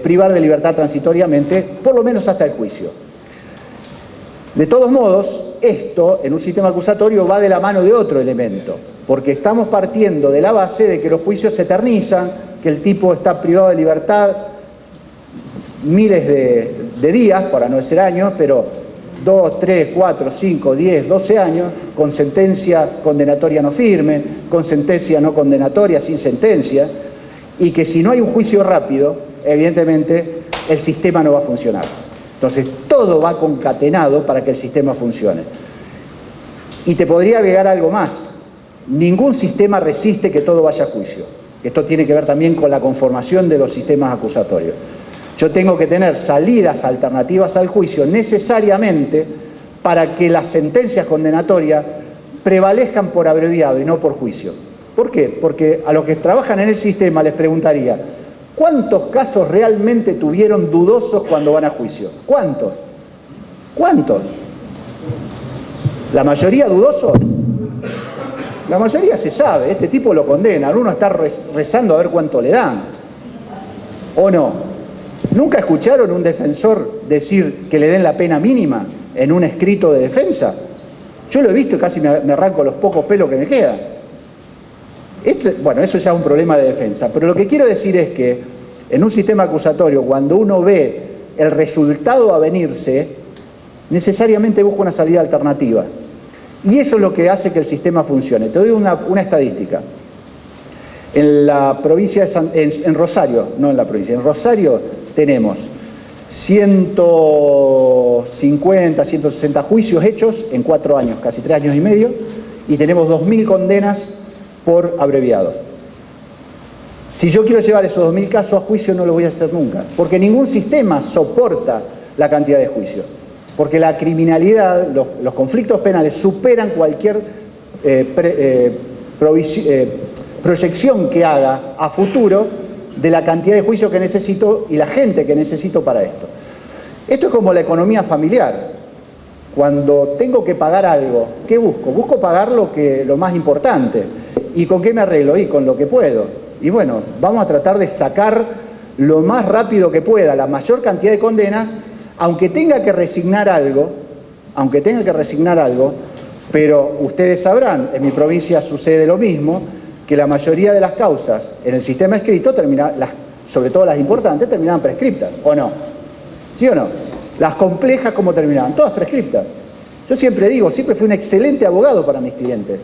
Speaker 2: privar de libertad transitoriamente, por lo menos hasta el juicio. De todos modos, esto en un sistema acusatorio va de la mano de otro elemento, porque estamos partiendo de la base de que los juicios se eternizan, que el tipo está privado de libertad miles de días, para no decir años, pero 2, 3, 4, 5, 10, 12 años, con sentencia condenatoria no firme, con sentencia no condenatoria, sin sentencia, y que si no hay un juicio rápido, evidentemente el sistema no va a funcionar. Entonces, todo va concatenado para que el sistema funcione. Y te podría agregar algo más. Ningún sistema resiste que todo vaya a juicio. Esto tiene que ver también con la conformación de los sistemas acusatorios. Yo tengo que tener salidas alternativas al juicio necesariamente para que las sentencias condenatorias prevalezcan por abreviado y no por juicio. ¿Por qué? Porque a los que trabajan en el sistema les preguntaría, ¿cuántos casos realmente tuvieron dudosos cuando van a juicio? ¿Cuántos? ¿Cuántos? ¿La mayoría dudosos? La mayoría se sabe, este tipo lo condenan, uno está rezando a ver cuánto le dan. ¿O no? ¿Nunca escucharon un defensor decir que le den la pena mínima en un escrito de defensa? Yo lo he visto y casi me arranco los pocos pelos que me quedan. Bueno, eso ya es un problema de defensa, pero lo que quiero decir es que en un sistema acusatorio, cuando uno ve el resultado a venirse, necesariamente busca una salida alternativa. Y eso es lo que hace que el sistema funcione. Te doy una estadística. En la provincia en Rosario, no en la provincia, en Rosario tenemos 150, 160 juicios hechos en 4 años, casi 3 años y medio, y tenemos 2.000 condenas por abreviados. Si yo quiero llevar esos 2.000 casos a juicio, no lo voy a hacer nunca, porque ningún sistema soporta la cantidad de juicios, porque la criminalidad, los conflictos penales superan cualquier proyección que haga a futuro de la cantidad de juicios que necesito y la gente que necesito para esto. Esto es como la economía familiar. Cuando tengo que pagar algo, ¿qué busco? Busco pagar lo más importante. ¿Y con qué me arreglo? Y con lo que puedo. Y bueno, vamos a tratar de sacar lo más rápido que pueda la mayor cantidad de condenas, aunque tenga que resignar algo, pero ustedes sabrán, en mi provincia sucede lo mismo, que la mayoría de las causas en el sistema escrito, sobre todo las importantes, terminaban prescriptas, ¿o no? ¿Sí o no? Las complejas, ¿cómo terminaban? Todas prescriptas. Yo siempre digo, siempre fui un excelente abogado para mis clientes,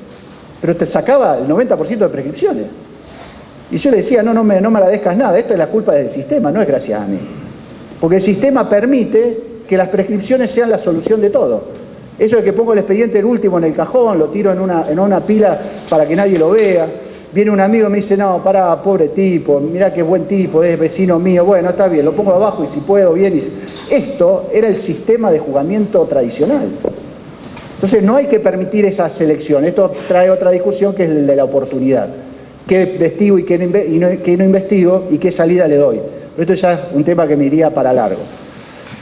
Speaker 2: pero te sacaba el 90% de prescripciones. Y yo le decía, no me agradezcas nada, esto es la culpa del sistema, no es gracias a mí. Porque el sistema permite que las prescripciones sean la solución de todo. Eso de que pongo el expediente el último en el cajón, lo tiro en una pila para que nadie lo vea. Viene un amigo y me dice, no, pará, pobre tipo, mirá qué buen tipo, es vecino mío, bueno, está bien, lo pongo abajo y si puedo, bien. Esto era el sistema de juzgamiento tradicional. Entonces no hay que permitir esa selección. Esto trae otra discusión que es el de la oportunidad. ¿Qué investigo y qué no investigo y qué salida le doy? Pero esto ya es un tema que me iría para largo.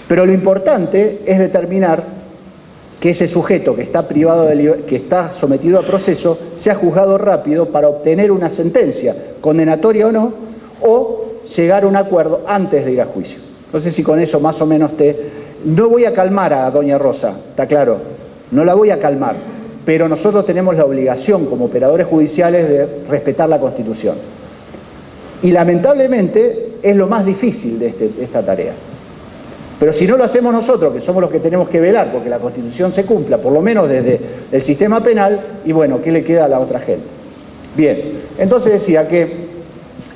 Speaker 2: Pero lo importante es determinar que ese sujeto que está privado que está sometido a proceso sea juzgado rápido para obtener una sentencia, condenatoria o no, o llegar a un acuerdo antes de ir a juicio. No sé si con eso más o menos No voy a calmar a doña Rosa, está claro, no la voy a calmar, pero nosotros tenemos la obligación como operadores judiciales de respetar la Constitución. Y lamentablemente es lo más difícil de esta tarea. Pero si no lo hacemos nosotros, que somos los que tenemos que velar porque la Constitución se cumpla, por lo menos desde el sistema penal, y bueno, ¿qué le queda a la otra gente? Bien, entonces decía que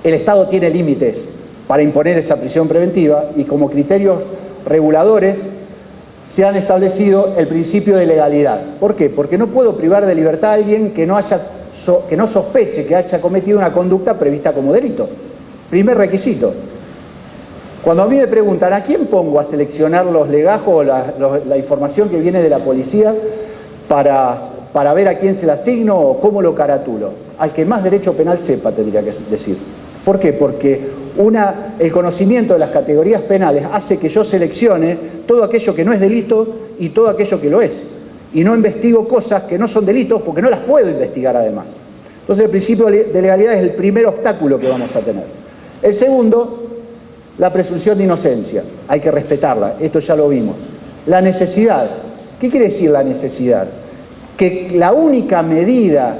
Speaker 2: el Estado tiene límites para imponer esa prisión preventiva y como criterios reguladores se han establecido el principio de legalidad. ¿Por qué? Porque no puedo privar de libertad a alguien que no sospeche que haya cometido una conducta prevista como delito. Primer requisito. Cuando a mí me preguntan, ¿a quién pongo a seleccionar los legajos o la información que viene de la policía para ver a quién se la asigno o cómo lo caratulo? Al que más derecho penal sepa, tendría que decir. ¿Por qué? Porque el conocimiento de las categorías penales hace que yo seleccione todo aquello que no es delito y todo aquello que lo es. Y no investigo cosas que no son delitos porque no las puedo investigar además. Entonces el principio de legalidad es el primer obstáculo que vamos a tener. El segundo, la presunción de inocencia. Hay que respetarla, esto ya lo vimos. La necesidad. ¿Qué quiere decir la necesidad? Que la única medida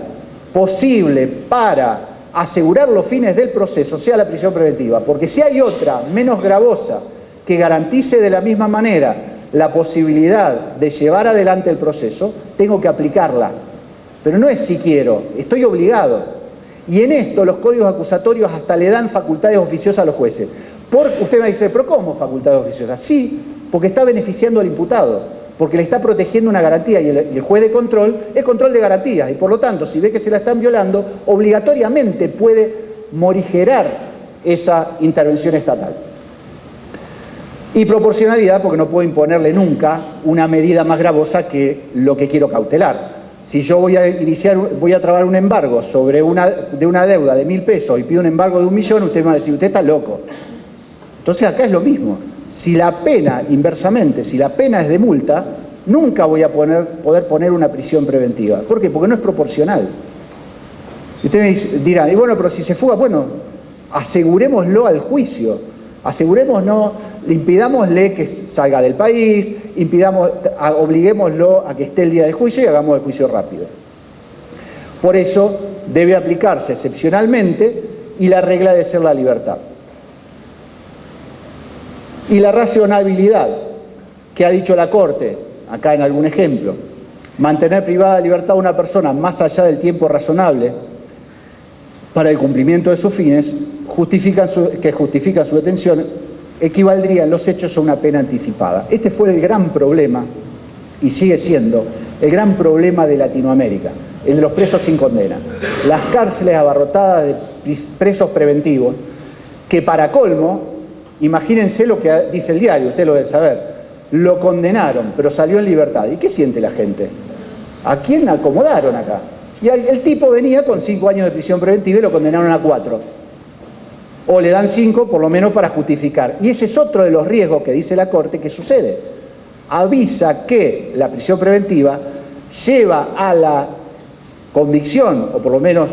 Speaker 2: posible para asegurar los fines del proceso sea la prisión preventiva, porque si hay otra menos gravosa que garantice de la misma manera la posibilidad de llevar adelante el proceso, tengo que aplicarla. Pero no es si quiero, estoy obligado. Y en esto los códigos acusatorios hasta le dan facultades oficiosas a los jueces. Usted me dice, ¿pero cómo facultades oficiosas? Sí, porque está beneficiando al imputado, porque le está protegiendo una garantía y el juez de control es control de garantías y por lo tanto, si ve que se la están violando, obligatoriamente puede morigerar esa intervención estatal. Y proporcionalidad, porque no puedo imponerle nunca una medida más gravosa que lo que quiero cautelar. Si yo voy a trabar un embargo de una deuda de 1.000 pesos y pido un embargo de 1 millón, usted me va a decir, usted está loco. Entonces acá es lo mismo. Si la pena, inversamente, si la pena es de multa, nunca voy a poder poner una prisión preventiva. ¿Por qué? Porque no es proporcional. Y ustedes dirán, y bueno, pero si se fuga, bueno, asegurémoslo al juicio, impidámosle que salga del país, obliguémoslo a que esté el día del juicio y hagamos el juicio rápido. Por eso debe aplicarse excepcionalmente y la regla debe ser la libertad. Y la razonabilidad, que ha dicho la Corte, acá en algún ejemplo, mantener privada de libertad a una persona más allá del tiempo razonable para el cumplimiento de sus fines, que justifica su detención, equivaldría en los hechos a una pena anticipada. Este fue el gran problema, y sigue siendo, el gran problema de Latinoamérica, el de los presos sin condena. Las cárceles abarrotadas de presos preventivos, que para colmo, imagínense lo que dice el diario, usted lo debe saber, lo condenaron, pero salió en libertad. ¿Y qué siente la gente? ¿A quién acomodaron acá? Y el tipo venía con 5 años de prisión preventiva y lo condenaron a 4. O le dan 5 por lo menos para justificar. Y ese es otro de los riesgos que dice la Corte que sucede. Avisa que la prisión preventiva lleva a la convicción, o por lo menos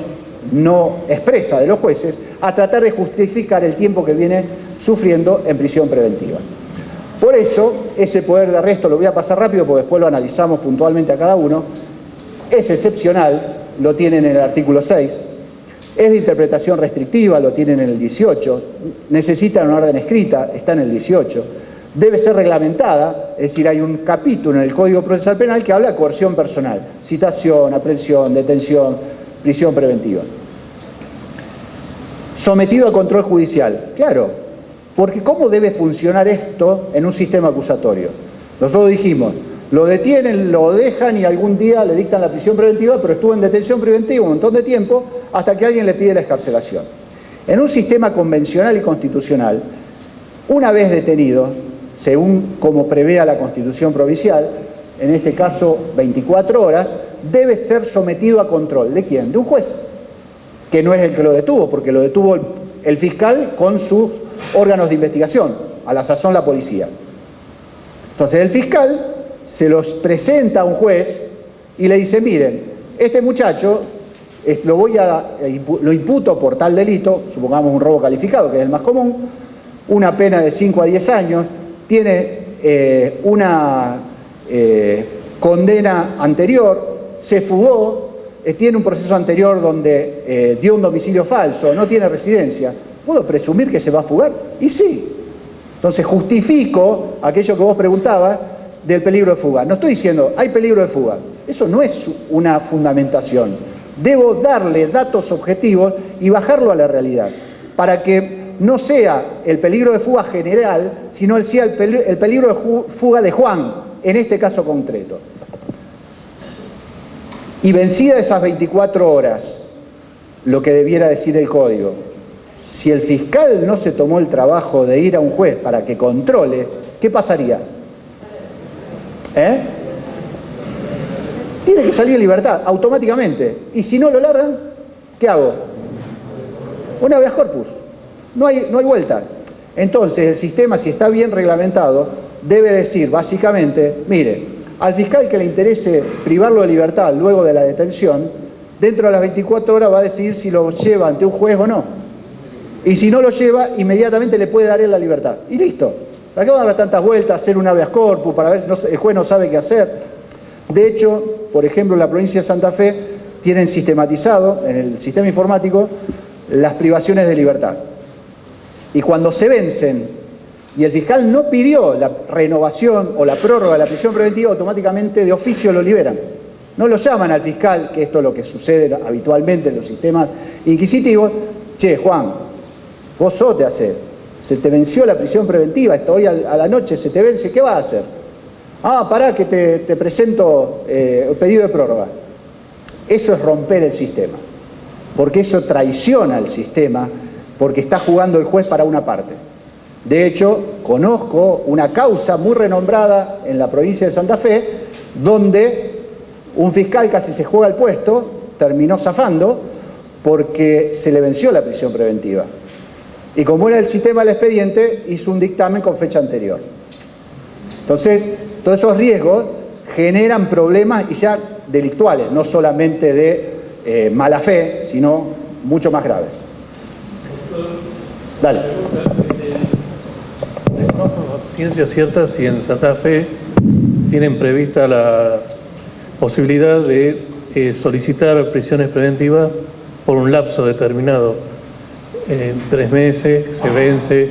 Speaker 2: no expresa de los jueces, a tratar de justificar el tiempo que viene sufriendo en prisión preventiva. Por eso, ese poder de arresto, lo voy a pasar rápido porque después lo analizamos puntualmente a cada uno, es excepcional, lo tienen en el artículo 6, es de interpretación restrictiva, lo tienen en el 18, necesita una orden escrita, está en el 18, debe ser reglamentada, es decir, hay un capítulo en el Código Procesal Penal que habla de coerción personal, citación, aprehensión, detención, prisión preventiva. Sometido a control judicial, claro, porque ¿cómo debe funcionar esto en un sistema acusatorio? Nosotros dijimos, lo detienen, lo dejan y algún día le dictan la prisión preventiva, pero estuvo en detención preventiva un montón de tiempo hasta que alguien le pide la excarcelación. En un sistema convencional y constitucional, una vez detenido, según como prevea la Constitución provincial, en este caso 24 horas, debe ser sometido a control. ¿De quién? De un juez, que no es el que lo detuvo, porque lo detuvo el fiscal con sus órganos de investigación, a la sazón la policía. Entonces el fiscal se los presenta a un juez y le dice, miren, este muchacho lo imputo por tal delito, supongamos un robo calificado, que es el más común, una pena de 5 a 10 años, tiene una condena anterior, se fugó, tiene un proceso anterior donde dio un domicilio falso, no tiene residencia. ¿Puedo presumir que se va a fugar? Y sí. Entonces justifico aquello que vos preguntabas del peligro de fuga. No estoy diciendo, hay peligro de fuga. Eso no es una fundamentación. Debo darle datos objetivos y bajarlo a la realidad, para que no sea el peligro de fuga general, sino sea el peligro de fuga de Juan, en este caso concreto. Y vencida esas 24 horas, lo que debiera decir el código, si el fiscal no se tomó el trabajo de ir a un juez para que controle, ¿qué pasaría? Tiene que salir en libertad, automáticamente. Y si no lo largan, ¿qué hago? Un habeas corpus. No hay vuelta. Entonces, el sistema, si está bien reglamentado, debe decir, básicamente, mire, al fiscal que le interese privarlo de libertad luego de la detención, dentro de las 24 horas va a decidir si lo lleva ante un juez o no. Y si no lo lleva, inmediatamente le puede dar él la libertad. Y listo. ¿Para qué van a dar tantas vueltas, hacer un habeas corpus, para ver si el juez no sabe qué hacer? De hecho, por ejemplo, en la provincia de Santa Fe tienen sistematizado en el sistema informático las privaciones de libertad. Y cuando se vencen y el fiscal no pidió la renovación o la prórroga de la prisión preventiva, automáticamente de oficio lo liberan. No lo llaman al fiscal, que esto es lo que sucede habitualmente en los sistemas inquisitivos. Che, Juan, vos sos de hacer, se te venció la prisión preventiva, hoy a la noche se te vence, ¿qué vas a hacer? Ah, pará que te presento el pedido de prórroga. Eso es romper el sistema, porque eso traiciona al sistema, porque está jugando el juez para una parte. De hecho, conozco una causa muy renombrada en la provincia de Santa Fe, donde un fiscal casi se juega el puesto, terminó zafando, porque se le venció la prisión preventiva. Y como era el sistema del expediente, hizo un dictamen con fecha anterior. Entonces, todos esos riesgos generan problemas y ya delictuales, no solamente de mala fe, sino mucho más graves. Dale.
Speaker 1: Ciencia cierta si en Santa Fe tienen prevista la posibilidad de solicitar prisiones preventivas por un lapso determinado. 3 meses, se vence,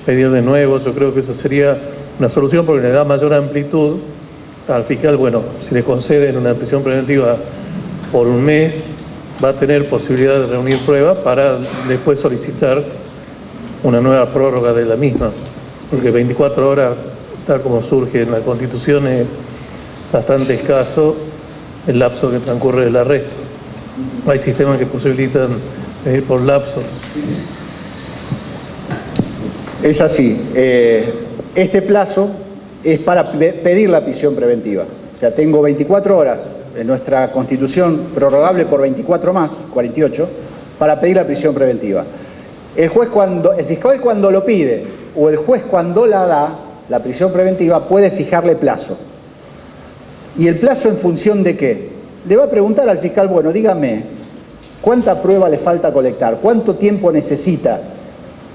Speaker 1: pedir de nuevo. Yo creo que eso sería una solución porque le da mayor amplitud al fiscal. Bueno, si le conceden una prisión preventiva por un mes, va a tener posibilidad de reunir pruebas para después solicitar una nueva prórroga de la misma, porque 24 horas, tal como surge en la Constitución, es bastante escaso el lapso que transcurre del arresto. Hay sistemas que posibilitan ir por lapsos.
Speaker 2: Es así. Este plazo es para pedir la prisión preventiva. O sea, tengo 24 horas en nuestra Constitución prorrogable por 24 más, 48, para pedir la prisión preventiva. El fiscal cuando lo pide o el juez cuando la da, la prisión preventiva, puede fijarle plazo. ¿Y el plazo en función de qué? Le va a preguntar al fiscal, bueno, dígame, ¿cuánta prueba le falta colectar? ¿Cuánto tiempo necesita?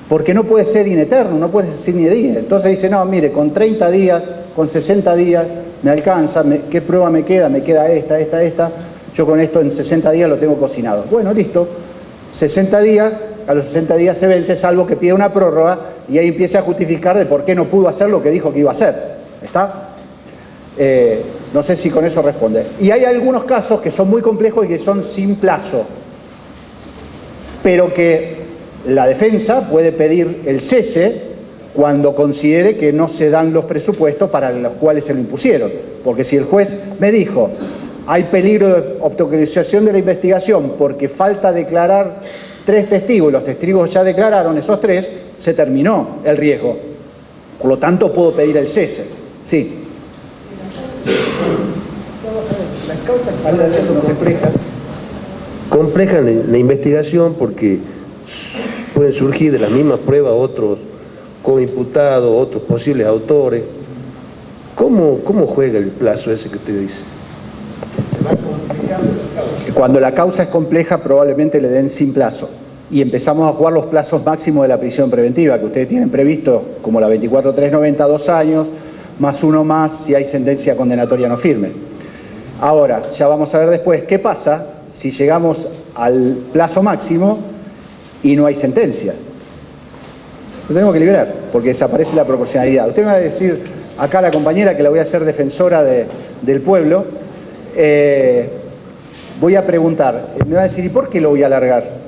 Speaker 2: Porque no puede ser ineterno, no puede ser ni día. Entonces dice, no, mire, con 30 días, con 60 días me alcanza, ¿qué prueba me queda? Me queda esta. Yo con esto en 60 días lo tengo cocinado. Bueno, listo. 60 días, a los 60 días se vence, salvo que pida una prórroga y ahí empieza a justificar de por qué no pudo hacer lo que dijo que iba a hacer. ¿Está? No sé si con eso responde. Y hay algunos casos que son muy complejos y que son sin plazo, pero que la defensa puede pedir el cese cuando considere que no se dan los presupuestos para los cuales se lo impusieron. Porque si el juez me dijo, hay peligro de obstaculización de la investigación porque falta declarar 3 testigos, y los testigos ya declararon esos 3, se terminó el riesgo. Por lo tanto, puedo pedir el cese. Sí. Las causas no complejas.
Speaker 5: Compleja la investigación porque pueden surgir de las mismas pruebas otros coimputados, otros posibles autores. ¿Cómo juega el plazo ese que usted dice?
Speaker 2: Cuando la causa es compleja, probablemente le den sin plazo. Y empezamos a jugar los plazos máximos de la prisión preventiva, que ustedes tienen previsto, como la 24390, 2 años, más 1 más si hay sentencia condenatoria no firme. Ahora, ya vamos a ver después qué pasa si llegamos al plazo máximo y no hay sentencia. Lo tenemos que liberar, porque desaparece la proporcionalidad. Usted me va a decir, acá la compañera que la voy a hacer defensora del pueblo, voy a preguntar, me va a decir, ¿y por qué lo voy a alargar?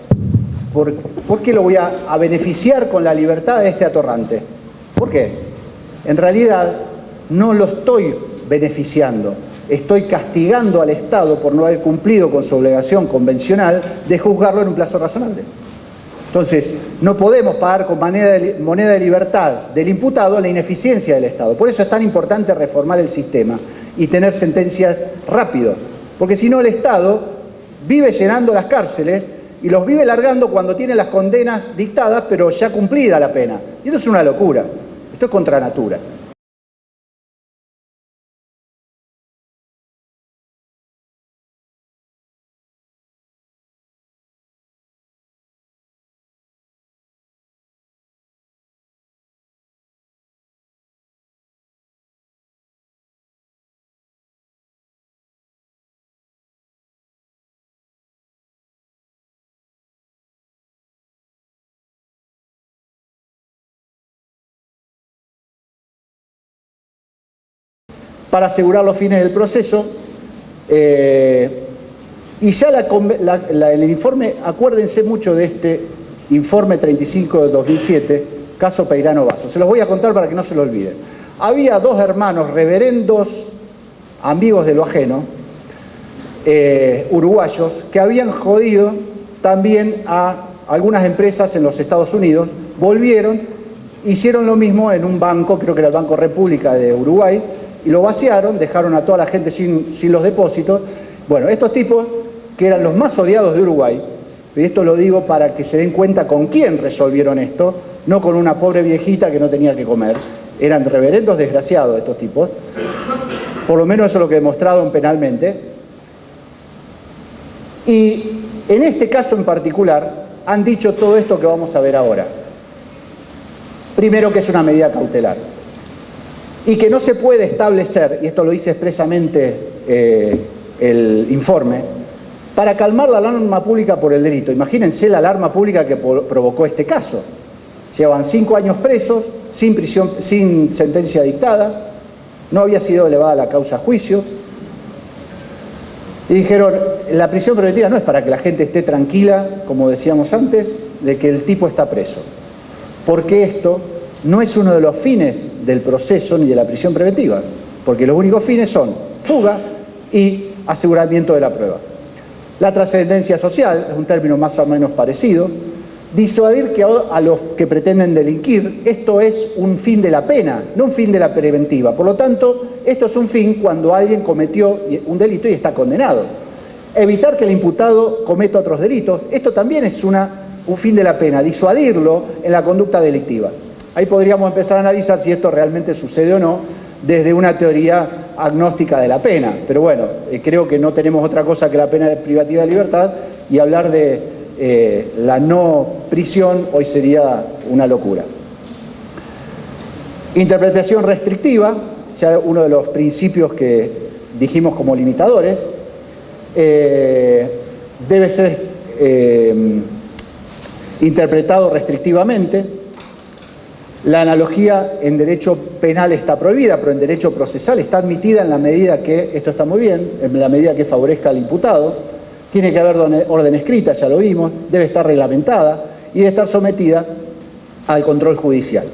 Speaker 2: ¿Por qué lo voy a beneficiar con la libertad de este atorrante? ¿Por qué? En realidad no lo estoy beneficiando, estoy castigando al Estado por no haber cumplido con su obligación convencional de juzgarlo en un plazo razonable. Entonces, no podemos pagar con moneda de libertad del imputado la ineficiencia del Estado. Por eso es tan importante reformar el sistema y tener sentencias rápido, porque si no el Estado vive llenando las cárceles y los vive largando cuando tiene las condenas dictadas, pero ya cumplida la pena. Y esto es una locura, esto es contra natura. Para asegurar los fines del proceso, y ya el informe, acuérdense mucho de este informe 35 de 2007, caso Peirano Basso. Se los voy a contar para que no se lo olviden. Había 2 hermanos reverendos, amigos de lo ajeno, uruguayos, que habían jodido también a algunas empresas en los Estados Unidos, volvieron, hicieron lo mismo en un banco, creo que era el Banco República de Uruguay, y lo vaciaron, dejaron a toda la gente sin los depósitos. Bueno, estos tipos, que eran los más odiados de Uruguay, y esto lo digo para que se den cuenta con quién resolvieron esto, no con una pobre viejita que no tenía que comer, eran reverendos desgraciados estos tipos, por lo menos eso es lo que demostraron penalmente. Y en este caso en particular, han dicho todo esto que vamos a ver ahora. Primero, que es una medida cautelar. Y que no se puede establecer, y esto lo dice expresamente el informe, para calmar la alarma pública por el delito. Imagínense la alarma pública que provocó este caso. Llevaban 5 años presos, sin sentencia dictada, no había sido elevada la causa a juicio. Y dijeron, la prisión preventiva no es para que la gente esté tranquila, como decíamos antes, de que el tipo está preso. Porque esto no es uno de los fines del proceso ni de la prisión preventiva, porque los únicos fines son fuga y aseguramiento de la prueba. La trascendencia social, es un término más o menos parecido, disuadir a los que pretenden delinquir. Esto es un fin de la pena, no un fin de la preventiva. Por lo tanto, esto es un fin cuando alguien cometió un delito y está condenado. Evitar que el imputado cometa otros delitos, esto también es un fin de la pena, disuadirlo en la conducta delictiva. Ahí podríamos empezar a analizar si esto realmente sucede o no desde una teoría agnóstica de la pena. Pero bueno, creo que no tenemos otra cosa que la pena privativa de libertad y hablar de la no prisión hoy sería una locura. Interpretación restrictiva, ya uno de los principios que dijimos como limitadores, debe ser interpretado restrictivamente. La analogía en derecho penal está prohibida, pero en derecho procesal está admitida en la medida que, esto está muy bien, en la medida que favorezca al imputado. Tiene que haber orden escrita, ya lo vimos, debe estar reglamentada y debe estar sometida al control judicial.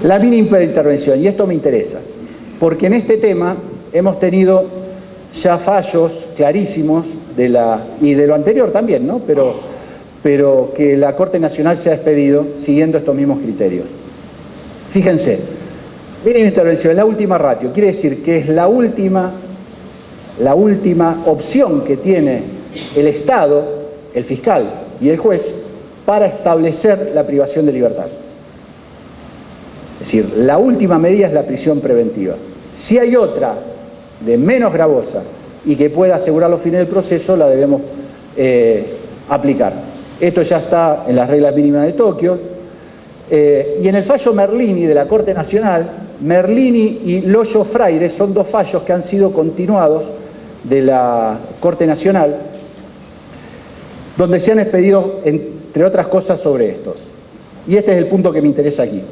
Speaker 2: La mínima intervención, y esto me interesa, porque en este tema hemos tenido ya fallos clarísimos y de lo anterior también, ¿no? Pero que la Corte Nacional se ha expedido siguiendo estos mismos criterios. Fíjense, mínima intervención, la última ratio, quiere decir que es la última opción que tiene el Estado, el fiscal y el juez para establecer la privación de libertad. Es decir, la última medida es la prisión preventiva. Si hay otra de menos gravosa y que pueda asegurar los fines del proceso, la debemos aplicar. Esto ya está en las reglas mínimas de Tokio. Y en el fallo Merlini de la Corte Nacional, Merlini y Loyo Freire son dos fallos que han sido continuados de la Corte Nacional, donde se han expedido, entre otras cosas, sobre estos. Y este es el punto que me interesa aquí.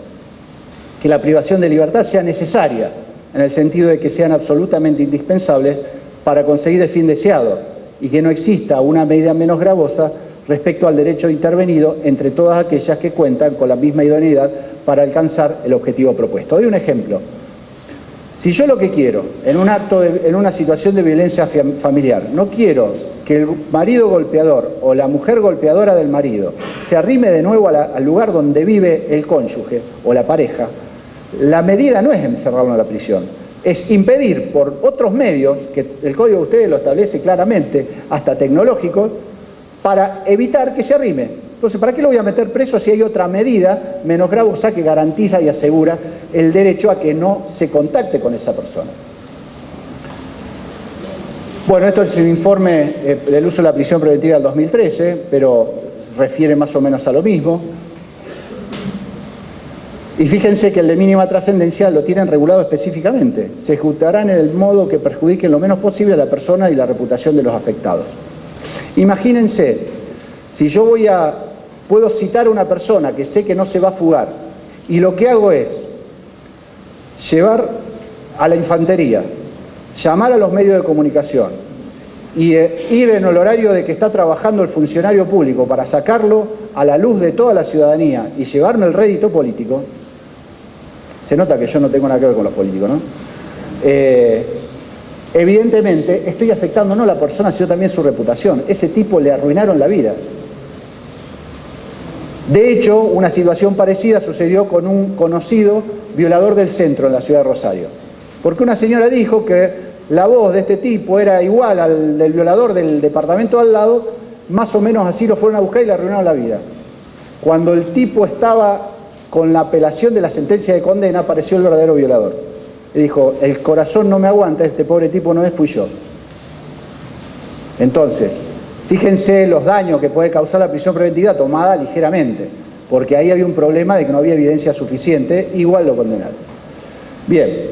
Speaker 2: Que la privación de libertad sea necesaria, en el sentido de que sean absolutamente indispensables para conseguir el fin deseado, y que no exista una medida menos gravosa respecto al derecho intervenido entre todas aquellas que cuentan con la misma idoneidad para alcanzar el objetivo propuesto. Doy un ejemplo. Si yo lo que quiero, en una situación de violencia familiar, no quiero que el marido golpeador o la mujer golpeadora del marido se arrime de nuevo al lugar donde vive el cónyuge o la pareja, la medida no es encerrarlo en la prisión, es impedir por otros medios, que el Código de ustedes lo establece claramente, hasta tecnológicos, para evitar que se arrime. Entonces, ¿para qué lo voy a meter preso si hay otra medida menos gravosa que garantiza y asegura el derecho a que no se contacte con esa persona? Bueno, esto es el informe del uso de la prisión preventiva del 2013, pero refiere más o menos a lo mismo. Y fíjense que el de mínima trascendencia lo tienen regulado específicamente. Se ejecutará en el modo que perjudique lo menos posible a la persona y la reputación de los afectados. Imagínense, si yo puedo citar a una persona que sé que no se va a fugar, y lo que hago es llevar a la infantería, llamar a los medios de comunicación y ir en el horario de que está trabajando el funcionario público para sacarlo a la luz de toda la ciudadanía y llevarme el rédito político. Se nota que yo no tengo nada que ver con los políticos, ¿no? Evidentemente estoy afectando no a la persona, sino también su reputación. Ese tipo le arruinaron la vida. De hecho, una situación parecida sucedió con un conocido violador del centro en la ciudad de Rosario. Porque una señora dijo que la voz de este tipo era igual al del violador del departamento al lado, más o menos así lo fueron a buscar y le arruinaron la vida. Cuando el tipo estaba con la apelación de la sentencia de condena, apareció el verdadero violador. Y dijo, el corazón no me aguanta, este pobre tipo no es, fui yo. Entonces, fíjense los daños que puede causar la prisión preventiva tomada ligeramente, porque ahí había un problema de que no había evidencia suficiente, igual lo condenaron. Bien,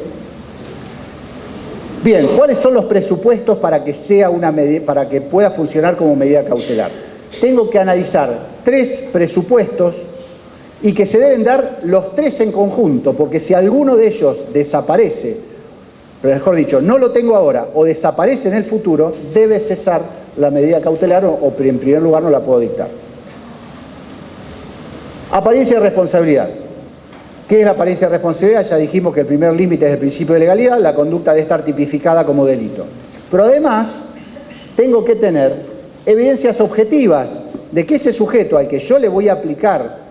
Speaker 2: ¿cuáles son los presupuestos para que pueda funcionar como medida cautelar? Tengo que analizar 3 presupuestos y que se deben dar los 3 en conjunto, porque si alguno de ellos desaparece, pero mejor dicho, no lo tengo ahora o desaparece en el futuro, debe cesar la medida cautelar o en primer lugar no la puedo dictar. Apariencia de responsabilidad. ¿Qué es la apariencia de responsabilidad? Ya dijimos que el primer límite es el principio de legalidad, la conducta debe estar tipificada como delito. Pero además, tengo que tener evidencias objetivas de que ese sujeto al que yo le voy a aplicar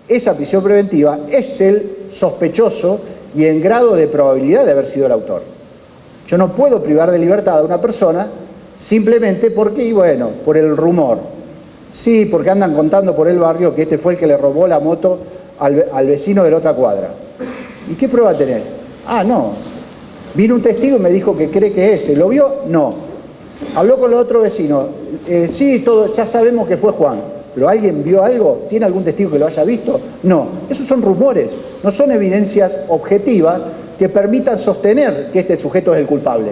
Speaker 2: esa prisión preventiva es el sospechoso y en grado de probabilidad de haber sido el autor. Yo no puedo privar de libertad a una persona simplemente porque, y bueno, por el rumor. Sí, porque andan contando por el barrio que este fue el que le robó la moto al vecino de la otra cuadra. ¿Y qué prueba tenés? Ah, no. Vino un testigo y me dijo que cree que es ese. ¿Lo vio? No. Habló con el otro vecino. Sí, ya sabemos que fue Juan. ¿Pero alguien vio algo? ¿Tiene algún testigo que lo haya visto? No. Esos son rumores, no son evidencias objetivas que permitan sostener que este sujeto es el culpable.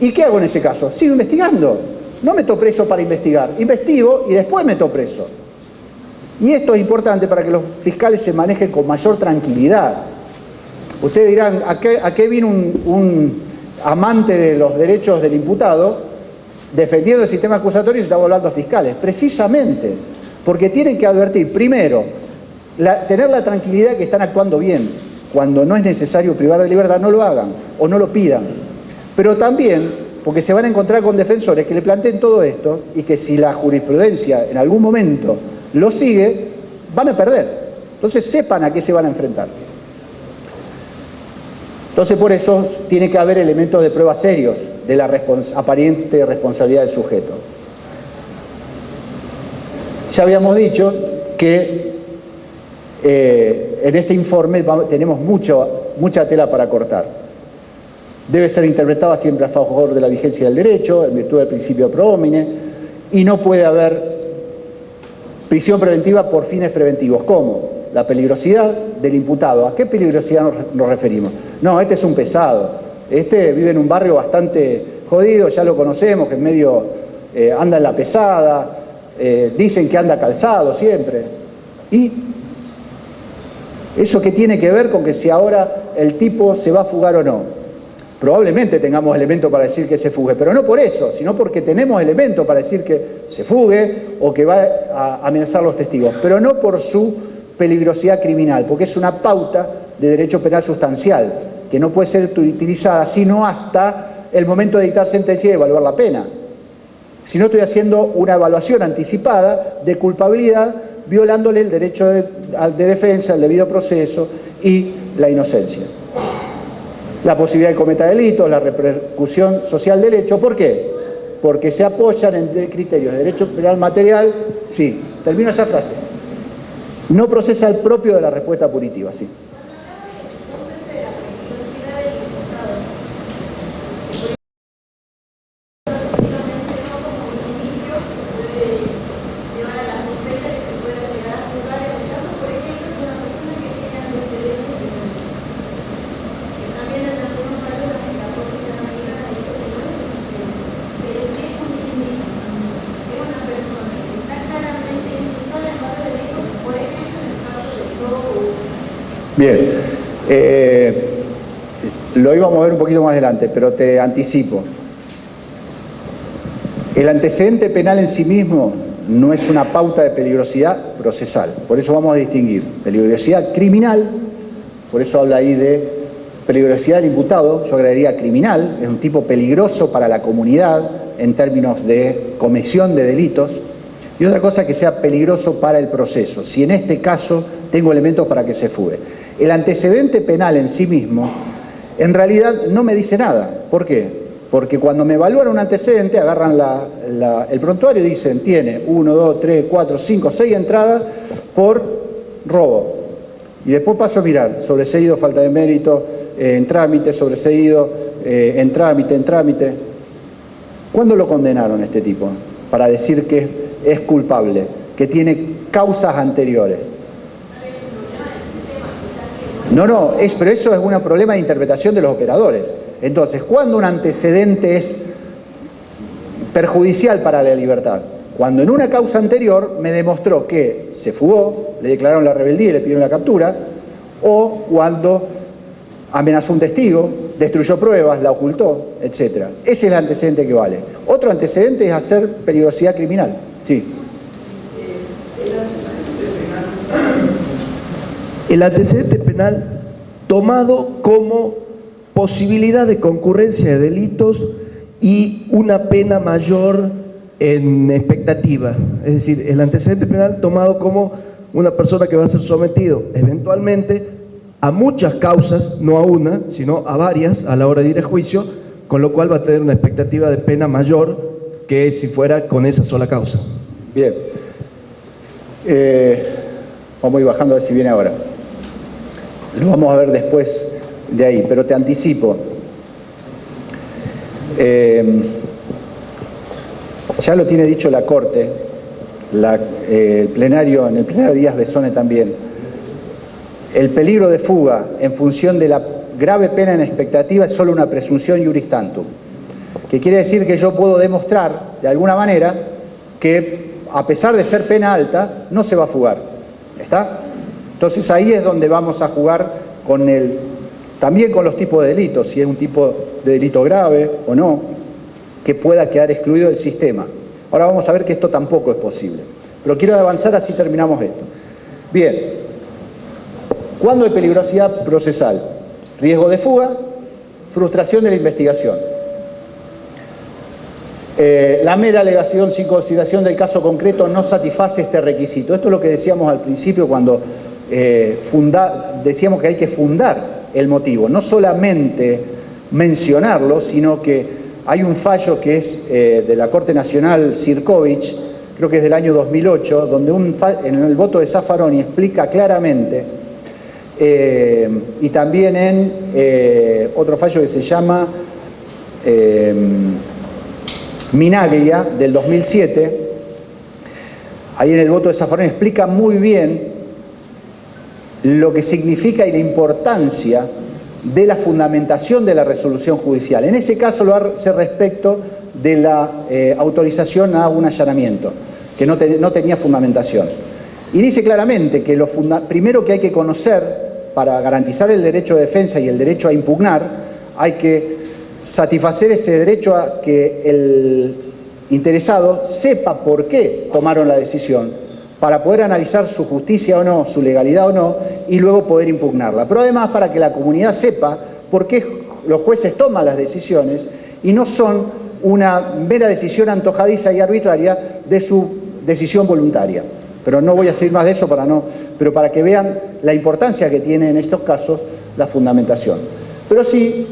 Speaker 2: ¿Y qué hago en ese caso? Sigo investigando. No meto preso para investigar. Investigo y después meto preso. Y esto es importante para que los fiscales se manejen con mayor tranquilidad. Ustedes dirán, ¿a qué vino un amante de los derechos del imputado defendiendo el sistema acusatorio y estamos hablando de fiscales? Precisamente, porque tienen que advertir, primero, tener la tranquilidad que están actuando bien. Cuando no es necesario privar de libertad, no lo hagan o no lo pidan. Pero también, porque se van a encontrar con defensores que le planteen todo esto y que si la jurisprudencia en algún momento lo sigue, van a perder. Entonces sepan a qué se van a enfrentar. Entonces por eso tiene que haber elementos de prueba serios de la aparente responsabilidad del sujeto. Ya habíamos dicho que en este informe tenemos mucha tela para cortar. Debe ser interpretada siempre a favor de la vigencia del derecho, en virtud del principio pro homine, y no puede haber prisión preventiva por fines preventivos. ¿Cómo? La peligrosidad del imputado. ¿A qué peligrosidad nos referimos? No, este es un pesado. Este vive en un barrio bastante jodido, ya lo conocemos, que en medio anda en la pesada, dicen que anda calzado siempre. ¿Y eso qué tiene que ver con que si ahora el tipo se va a fugar o no? Probablemente tengamos elementos para decir que se fugue, pero no por eso, sino porque tenemos elementos para decir que se fugue o que va a amenazar a los testigos, pero no por su peligrosidad criminal, porque es una pauta de derecho penal sustancial, que no puede ser utilizada sino hasta el momento de dictar sentencia y evaluar la pena. Si no, estoy haciendo una evaluación anticipada de culpabilidad, violándole el derecho de defensa, el debido proceso y la inocencia. La posibilidad de cometer delitos, la repercusión social del hecho. ¿Por qué? Porque se apoyan en criterios de derecho penal material. Sí, termino esa frase. No procesa el propio de la respuesta punitiva, sí. Bien, lo íbamos a ver un poquito más adelante, pero te anticipo. El antecedente penal en sí mismo no es una pauta de peligrosidad procesal, por eso vamos a distinguir peligrosidad criminal, por eso habla ahí de peligrosidad del imputado, yo agregaría criminal, es un tipo peligroso para la comunidad en términos de comisión de delitos, y otra cosa que sea peligroso para el proceso, si en este caso tengo elementos para que se fugue. El antecedente penal en sí mismo, en realidad no me dice nada. ¿Por qué? Porque cuando me evalúan un antecedente, agarran el prontuario y dicen, tiene 1, 2, 3, 4, 5, 6 entradas por robo. Y después paso a mirar, sobreseído, falta de mérito, en trámite, sobreseído, en trámite. ¿Cuándo lo condenaron a este tipo? Para decir que es culpable, que tiene causas anteriores. No, pero eso es un problema de interpretación de los operadores. Entonces, ¿cuándo un antecedente es perjudicial para la libertad? Cuando en una causa anterior me demostró que se fugó, le declararon la rebeldía y le pidieron la captura, o cuando amenazó a un testigo, destruyó pruebas, la ocultó, etc. Ese es el antecedente que vale. Otro antecedente es hacer peligrosidad criminal. Sí.
Speaker 6: El antecedente penal tomado como posibilidad de concurrencia de delitos y una pena mayor en expectativa. Es decir, el antecedente penal tomado como una persona que va a ser sometido eventualmente a muchas causas, no a una, sino a varias a la hora de ir a juicio, con lo cual va a tener una expectativa de pena mayor que si fuera con esa sola causa.
Speaker 2: Bien. Vamos a ir bajando a ver si viene ahora. Lo vamos a ver después de ahí, pero te anticipo. Ya lo tiene dicho la Corte, en el plenario Díaz Besone también. El peligro de fuga en función de la grave pena en expectativa es solo una presunción iuris tantum, que quiere decir que yo puedo demostrar de alguna manera que a pesar de ser pena alta no se va a fugar. ¿Está? Entonces ahí es donde vamos a jugar también con los tipos de delitos, si es un tipo de delito grave o no, que pueda quedar excluido del sistema. Ahora vamos a ver que esto tampoco es posible. Pero quiero avanzar, así terminamos esto. Bien, ¿cuándo hay peligrosidad procesal? Riesgo de fuga, frustración de la investigación. La mera alegación sin consideración del caso concreto no satisface este requisito. Esto es lo que decíamos al principio cuando decíamos que hay que fundar el motivo, no solamente mencionarlo, sino que hay un fallo que es de la Corte Nacional Sirkovich, creo que es del año 2008, donde en el voto de Zaffaroni explica claramente, y también en otro fallo que se llama Minaglia, del 2007, ahí en el voto de Zaffaroni explica muy bien lo que significa y la importancia de la fundamentación de la resolución judicial. En ese caso lo hace respecto de la autorización a un allanamiento, que no tenía fundamentación. Y dice claramente que primero que hay que conocer, para garantizar el derecho de defensa y el derecho a impugnar, hay que satisfacer ese derecho a que el interesado sepa por qué tomaron la decisión, para poder analizar su justicia o no, su legalidad o no, y luego poder impugnarla. Pero además para que la comunidad sepa por qué los jueces toman las decisiones y no son una mera decisión antojadiza y arbitraria de su decisión voluntaria. Pero no voy a seguir más de eso pero para que vean la importancia que tiene en estos casos la fundamentación. Pero sí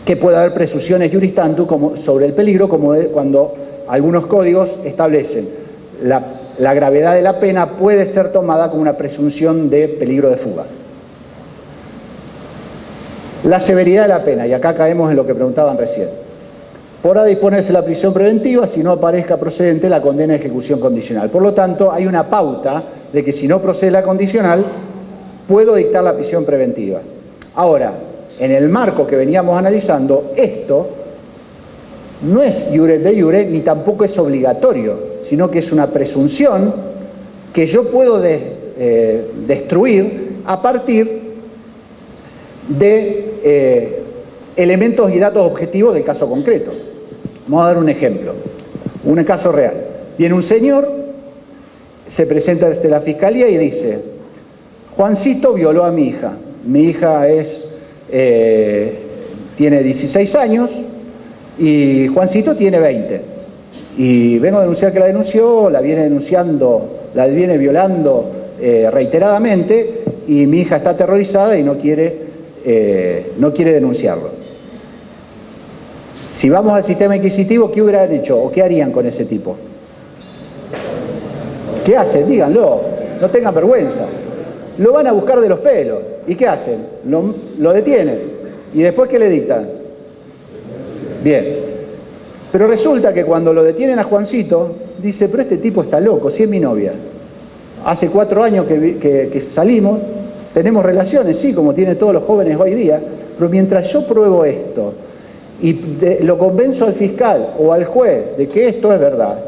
Speaker 2: que puede haber presunciones juris tantum sobre el peligro, como cuando algunos códigos establecen la gravedad de la pena puede ser tomada como una presunción de peligro de fuga. La severidad de la pena, y acá caemos en lo que preguntaban recién. Podrá disponerse la prisión preventiva si no aparezca procedente la condena de ejecución condicional. Por lo tanto, hay una pauta de que si no procede la condicional, puedo dictar la prisión preventiva. Ahora, en el marco que veníamos analizando, esto no es iure de iure ni tampoco es obligatorio, sino que es una presunción que yo puedo destruir a partir de elementos y datos objetivos del caso concreto. Vamos a dar un ejemplo, un caso real. Viene un señor, se presenta desde la fiscalía y dice: Juancito violó a mi hija. Mi hija tiene 16 años y Juancito tiene 20. Y vengo a denunciar que la denunció, la viene violando reiteradamente, y mi hija está aterrorizada y no quiere denunciarlo. Si vamos al sistema inquisitivo, ¿qué hubieran hecho o qué harían con ese tipo? ¿Qué hacen? Díganlo, no tengan vergüenza. Lo van a buscar de los pelos. ¿Y qué hacen? Lo detienen. ¿Y después qué le dictan? Bien. Pero resulta que cuando lo detienen a Juancito, dice: pero este tipo está loco, si es mi novia. Hace 4 años que salimos, tenemos relaciones, sí, como tienen todos los jóvenes hoy día, pero mientras yo pruebo esto y lo convenzo al fiscal o al juez de que esto es verdad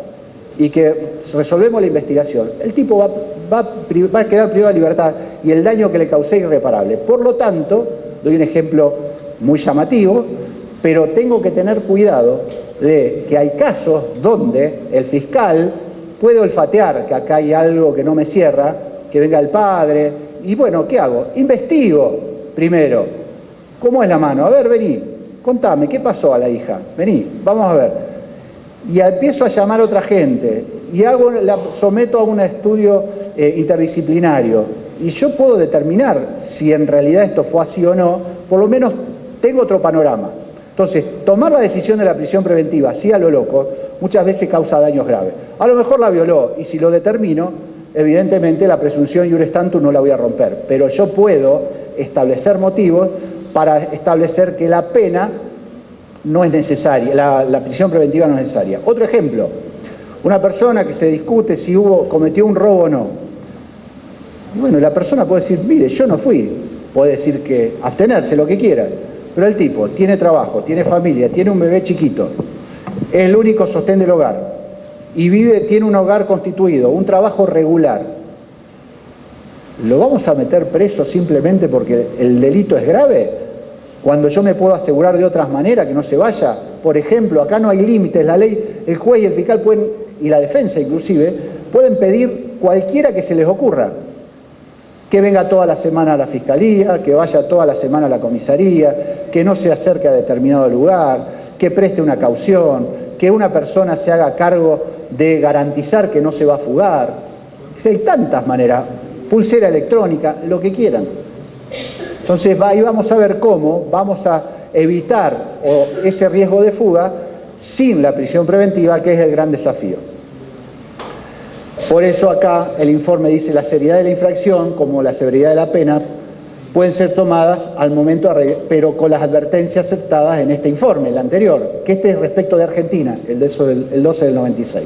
Speaker 2: y que resolvemos la investigación, el tipo va a quedar privado de libertad y el daño que le causé es irreparable. Por lo tanto, doy un ejemplo muy llamativo, pero tengo que tener cuidado de que hay casos donde el fiscal puede olfatear que acá hay algo que no me cierra, que venga el padre, y bueno, ¿qué hago? Investigo primero. ¿Cómo es la mano? A ver, vení, contame, ¿qué pasó a la hija? Vení, vamos a ver. Y empiezo a llamar a otra gente, y la someto a un estudio interdisciplinario, y yo puedo determinar si en realidad esto fue así o no, por lo menos tengo otro panorama. Entonces, tomar la decisión de la prisión preventiva así a lo loco, muchas veces causa daños graves. A lo mejor la violó, y si lo determino, evidentemente la presunción iure tantum no la voy a romper, pero yo puedo establecer motivos para establecer que la pena no es necesaria, la prisión preventiva no es necesaria. Otro ejemplo, una persona que se discute si cometió un robo o no. Y bueno, la persona puede decir: mire, yo no fui, puede decir que abstenerse, lo que quiera, pero el tipo tiene trabajo, tiene familia, tiene un bebé chiquito, es el único sostén del hogar, y tiene un hogar constituido, un trabajo regular. ¿Lo vamos a meter preso simplemente porque el delito es grave? Cuando yo me puedo asegurar de otras maneras que no se vaya. Por ejemplo, acá no hay límites, la ley, el juez y el fiscal pueden, y la defensa inclusive, pueden pedir cualquiera que se les ocurra. Que venga toda la semana a la fiscalía, que vaya toda la semana a la comisaría, que no se acerque a determinado lugar, que preste una caución, que una persona se haga cargo de garantizar que no se va a fugar. Hay tantas maneras, pulsera electrónica, lo que quieran. Entonces ahí vamos a ver cómo vamos a evitar ese riesgo de fuga sin la prisión preventiva, que es el gran desafío. Por eso acá el informe dice la seriedad de la infracción como la severidad de la pena pueden ser tomadas al momento, pero con las advertencias aceptadas en este informe, el anterior, que este es respecto de Argentina, el 12 del 96.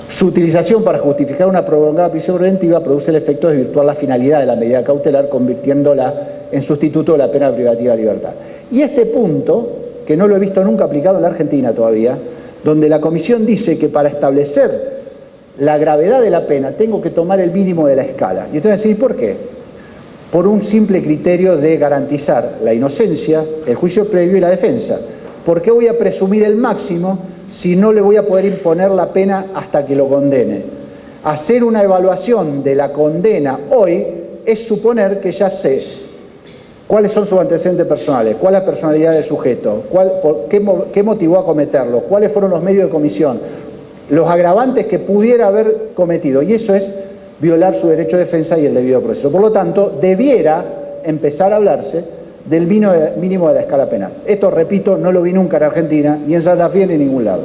Speaker 2: Su utilización para justificar una prolongada prisión preventiva produce el efecto de desvirtuar la finalidad de la medida cautelar, convirtiéndola en sustituto de la pena privativa de libertad. Y este punto, que no lo he visto nunca aplicado en la Argentina todavía, donde la comisión dice que para establecer la gravedad de la pena tengo que tomar el mínimo de la escala. Y entonces decir, ¿por qué? Por un simple criterio de garantizar la inocencia, el juicio previo y la defensa. ¿Por qué voy a presumir el máximo si no le voy a poder imponer la pena hasta que lo condene? Hacer una evaluación de la condena hoy es suponer que ya sé cuáles son sus antecedentes personales, cuál es la personalidad del sujeto, qué motivó a cometerlo, cuáles fueron los medios de comisión, los agravantes que pudiera haber cometido, y eso es violar su derecho de defensa y el debido proceso. Por lo tanto, debiera empezar a hablarse del mínimo de la escala penal. Esto, repito, no lo vi nunca en Argentina, ni en Santa Fe, ni en ningún lado.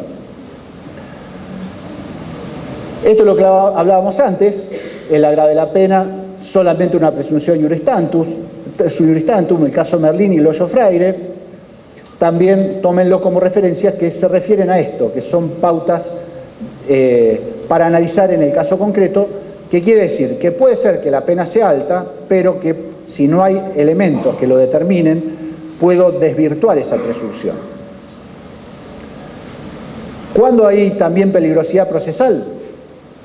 Speaker 2: Esto es lo que hablábamos antes, el agrave de la pena, solamente una presunción iuris tantum, el caso Merlín y Loyo Freire, también tómenlo como referencias que se refieren a esto, que son pautas para analizar en el caso concreto, que quiere decir que puede ser que la pena sea alta, pero que si no hay elementos que lo determinen, puedo desvirtuar esa presunción. ¿Cuándo hay también peligrosidad procesal?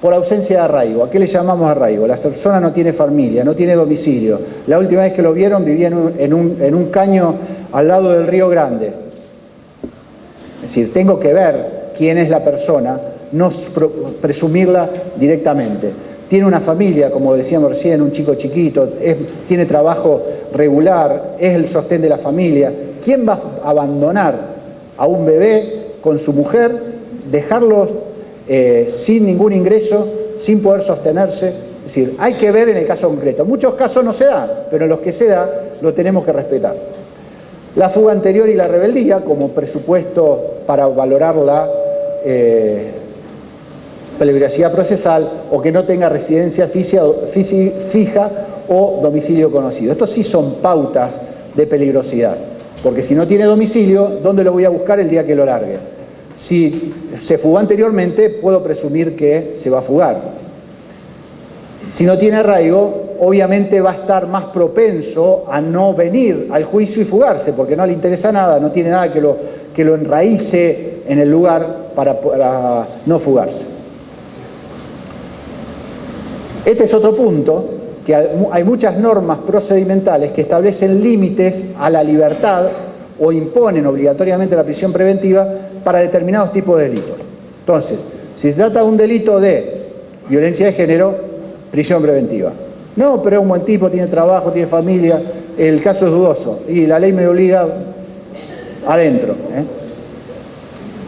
Speaker 2: Por ausencia de arraigo. ¿A qué le llamamos arraigo? La persona no tiene familia, no tiene domicilio. La última vez que lo vieron vivía en un caño al lado del Río Grande. Es decir, tengo que ver quién es la persona, no presumirla directamente. Tiene una familia, como decíamos recién, un chico chiquito, tiene trabajo regular, es el sostén de la familia. ¿Quién va a abandonar a un bebé con su mujer, dejarlos sin ningún ingreso, sin poder sostenerse? Es decir, hay que ver en el caso concreto. En muchos casos no se da, pero en los que se da lo tenemos que respetar. La fuga anterior y la rebeldía como presupuesto para valorar la peligrosidad procesal, o que no tenga residencia fija o domicilio conocido. Estos sí son pautas de peligrosidad, porque si no tiene domicilio, ¿dónde lo voy a buscar el día que lo largue? Si se fugó anteriormente, puedo presumir que se va a fugar. Si no tiene arraigo, obviamente va a estar más propenso a no venir al juicio y fugarse, porque no le interesa nada, no tiene nada que lo enraíce en el lugar para no fugarse. Este es otro punto, que hay muchas normas procedimentales que establecen límites a la libertad o imponen obligatoriamente la prisión preventiva para determinados tipos de delitos. Entonces, si se trata de un delito de violencia de género, prisión preventiva. No, pero es un buen tipo, tiene trabajo, tiene familia, el caso es dudoso y la ley me obliga adentro.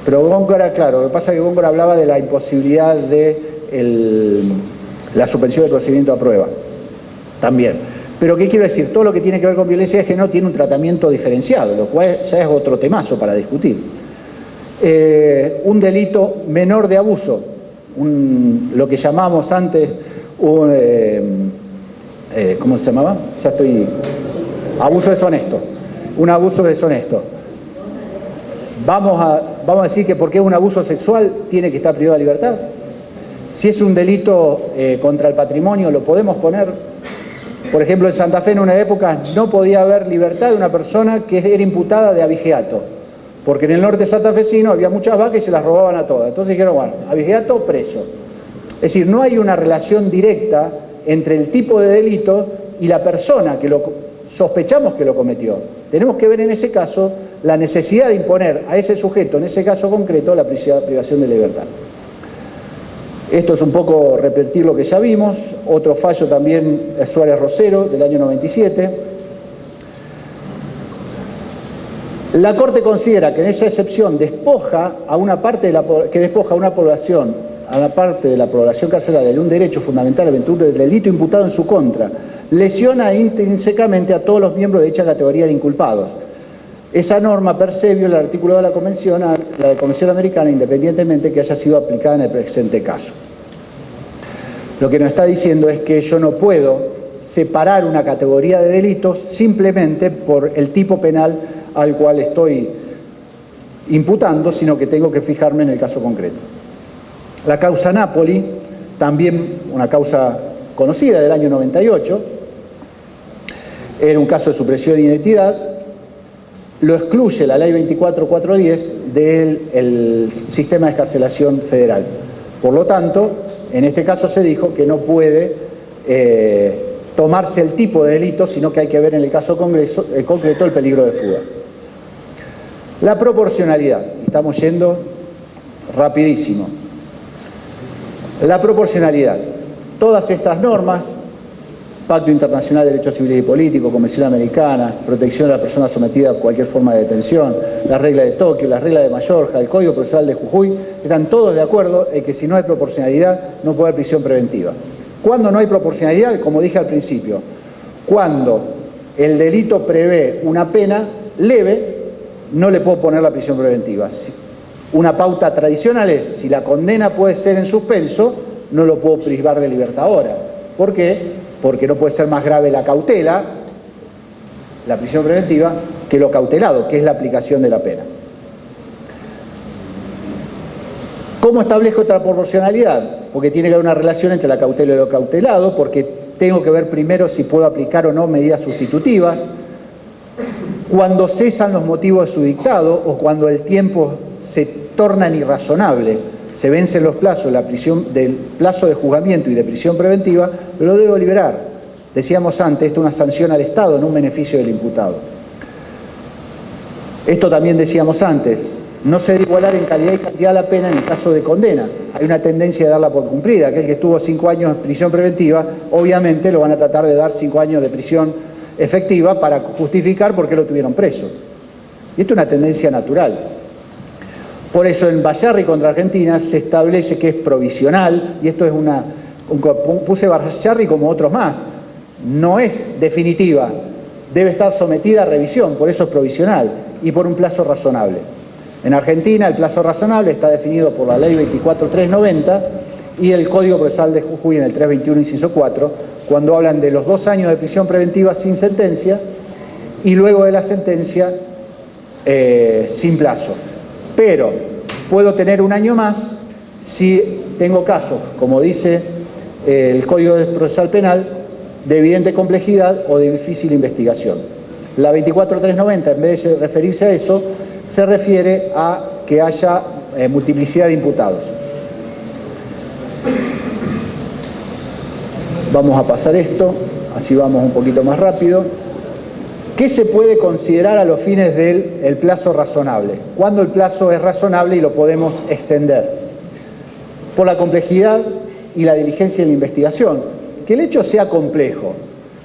Speaker 2: Pero Góngora, claro, lo que pasa es que Góngora hablaba de la imposibilidad de la suspensión del procedimiento a prueba, también. Pero ¿qué quiero decir? Todo lo que tiene que ver con violencia de género tiene un tratamiento diferenciado, lo cual ya es otro temazo para discutir. Un delito menor de abuso, lo que llamamos antes, ¿cómo se llamaba? Abuso deshonesto. Un abuso deshonesto. Vamos a decir que porque es un abuso sexual tiene que estar privado de libertad. Si es un delito contra el patrimonio, lo podemos poner. Por ejemplo, en Santa Fe en una época no podía haber libertad de una persona que era imputada de abigeato, porque en el norte santafesino había muchas vacas y se las robaban a todas. Entonces dijeron, bueno, abigeato, preso. Es decir, no hay una relación directa entre el tipo de delito y la persona que sospechamos que lo cometió. Tenemos que ver en ese caso la necesidad de imponer a ese sujeto, en ese caso concreto, la privación de libertad. Esto es un poco repetir lo que ya vimos. Otro fallo también es Suárez Rosero, del año 97. La Corte considera que en esa excepción despoja a una parte de la población carcelaria de un derecho fundamental a aventura del delito imputado en su contra, lesiona intrínsecamente a todos los miembros de dicha categoría de inculpados. Esa norma percibió el artículo de la Convención Americana, independientemente que haya sido aplicada en el presente caso. Lo que nos está diciendo es que yo no puedo separar una categoría de delitos simplemente por el tipo penal al cual estoy imputando, sino que tengo que fijarme en el caso concreto. La causa Napoli, también una causa conocida del año 98, era un caso de supresión de identidad, lo excluye la ley 24410 del sistema de excarcelación federal. Por lo tanto, en este caso se dijo que no puede tomarse el tipo de delito, sino que hay que ver en el caso concreto el peligro de fuga. La proporcionalidad, estamos yendo rapidísimo. La proporcionalidad, todas estas normas, Pacto Internacional de Derechos Civiles y Políticos, Convención Americana, protección de la persona sometida a cualquier forma de detención, la regla de Tokio, la regla de Mallorca, el Código Procesal de Jujuy, están todos de acuerdo en que si no hay proporcionalidad no puede haber prisión preventiva. ¿Cuándo no hay proporcionalidad? Como dije al principio, cuando el delito prevé una pena leve, no le puedo poner la prisión preventiva. Una pauta tradicional es, si la condena puede ser en suspenso, no lo puedo privar de libertad ahora. ¿Por qué? Porque no puede ser más grave la cautela, la prisión preventiva, que lo cautelado, que es la aplicación de la pena. ¿Cómo establezco otra proporcionalidad? Porque tiene que haber una relación entre la cautela y lo cautelado, porque tengo que ver primero si puedo aplicar o no medidas sustitutivas, cuando cesan los motivos de su dictado o cuando el tiempo se torna irrazonable, se vencen los plazos del plazo de juzgamiento y de prisión preventiva, lo debo liberar. Decíamos antes, esto es una sanción al Estado, no un beneficio del imputado. Esto también decíamos antes, no se debe igualar en calidad y cantidad la pena en el caso de condena. Hay una tendencia de darla por cumplida. Aquel que estuvo 5 años en prisión preventiva, obviamente lo van a tratar de dar 5 años de prisión efectiva para justificar por qué lo tuvieron preso. Y esto es una tendencia natural. Por eso en Bayarri contra Argentina se establece que es provisional, y esto es puse Bayarri como otros más, no es definitiva, debe estar sometida a revisión, por eso es provisional, y por un plazo razonable. En Argentina el plazo razonable está definido por la ley 24390 y el Código Procesal de Jujuy en el 321 inciso 4, cuando hablan de los 2 años de prisión preventiva sin sentencia y luego de la sentencia sin plazo. Pero puedo tener 1 año más si tengo casos, como dice el Código Procesal Penal, de evidente complejidad o de difícil investigación. La 24390, en vez de referirse a eso, se refiere a que haya multiplicidad de imputados. Vamos a pasar esto, así vamos un poquito más rápido. ¿Qué se puede considerar a los fines del plazo razonable? ¿Cuándo el plazo es razonable y lo podemos extender? Por la complejidad y la diligencia en la investigación. Que el hecho sea complejo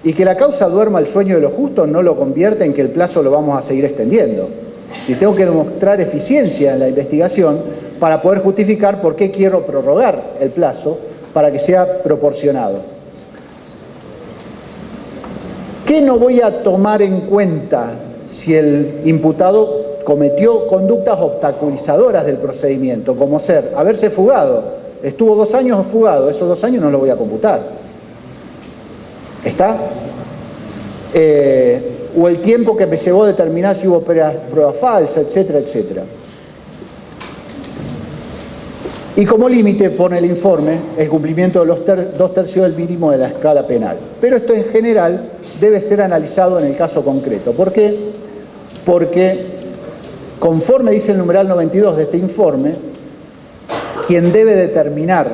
Speaker 2: y que la causa duerma el sueño de los justos no lo convierte en que el plazo lo vamos a seguir extendiendo. Si tengo que demostrar eficiencia en la investigación para poder justificar por qué quiero prorrogar el plazo para que sea proporcionado. ¿Qué no voy a tomar en cuenta si el imputado cometió conductas obstaculizadoras del procedimiento, como haberse fugado? Estuvo 2 años fugado, esos 2 años no los voy a computar. ¿Está? O el tiempo que me llevó a determinar si hubo prueba falsa, etcétera, etcétera. Y como límite pone el informe el cumplimiento de los 2/3 del mínimo de la escala penal. Pero esto en general debe ser analizado en el caso concreto. ¿Por qué? Porque conforme dice el numeral 92 de este informe, quien debe determinar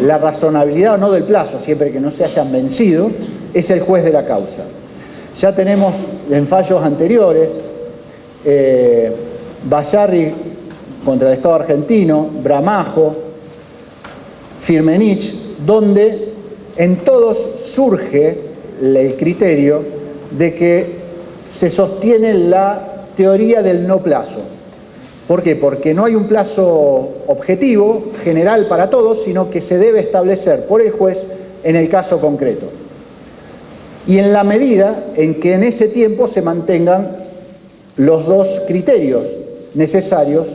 Speaker 2: la razonabilidad o no del plazo, siempre que no se hayan vencido, es el juez de la causa. Ya tenemos en fallos anteriores, Bayarri contra el Estado argentino, Bramajo, Firmenich, donde en todos surge el criterio de que se sostiene la teoría del no plazo. ¿Por qué? Porque no hay un plazo objetivo, general para todos, sino que se debe establecer por el juez en el caso concreto. Y en la medida en que en ese tiempo se mantengan los dos criterios necesarios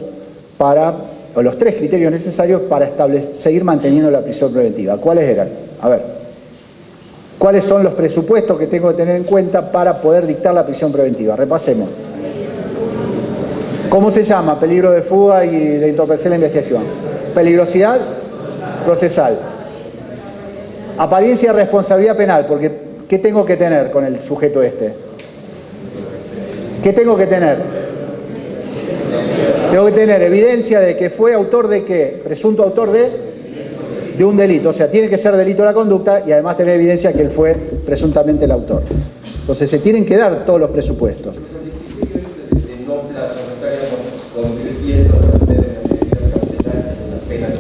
Speaker 2: o los tres criterios necesarios para seguir manteniendo la prisión preventiva. ¿Cuáles eran? A ver, ¿cuáles son los presupuestos que tengo que tener en cuenta para poder dictar la prisión preventiva? Repasemos. ¿Cómo se llama? Peligro de fuga y de entorpecer la investigación. Peligrosidad procesal. Apariencia de responsabilidad penal, porque ¿qué tengo que tener con el sujeto este? ¿Qué tengo que tener? Tengo que tener evidencia de que fue autor de qué, presunto autor de un delito. O sea, tiene que ser delito la conducta y además tener evidencia que él fue presuntamente el autor. Entonces se tienen que dar todos los presupuestos.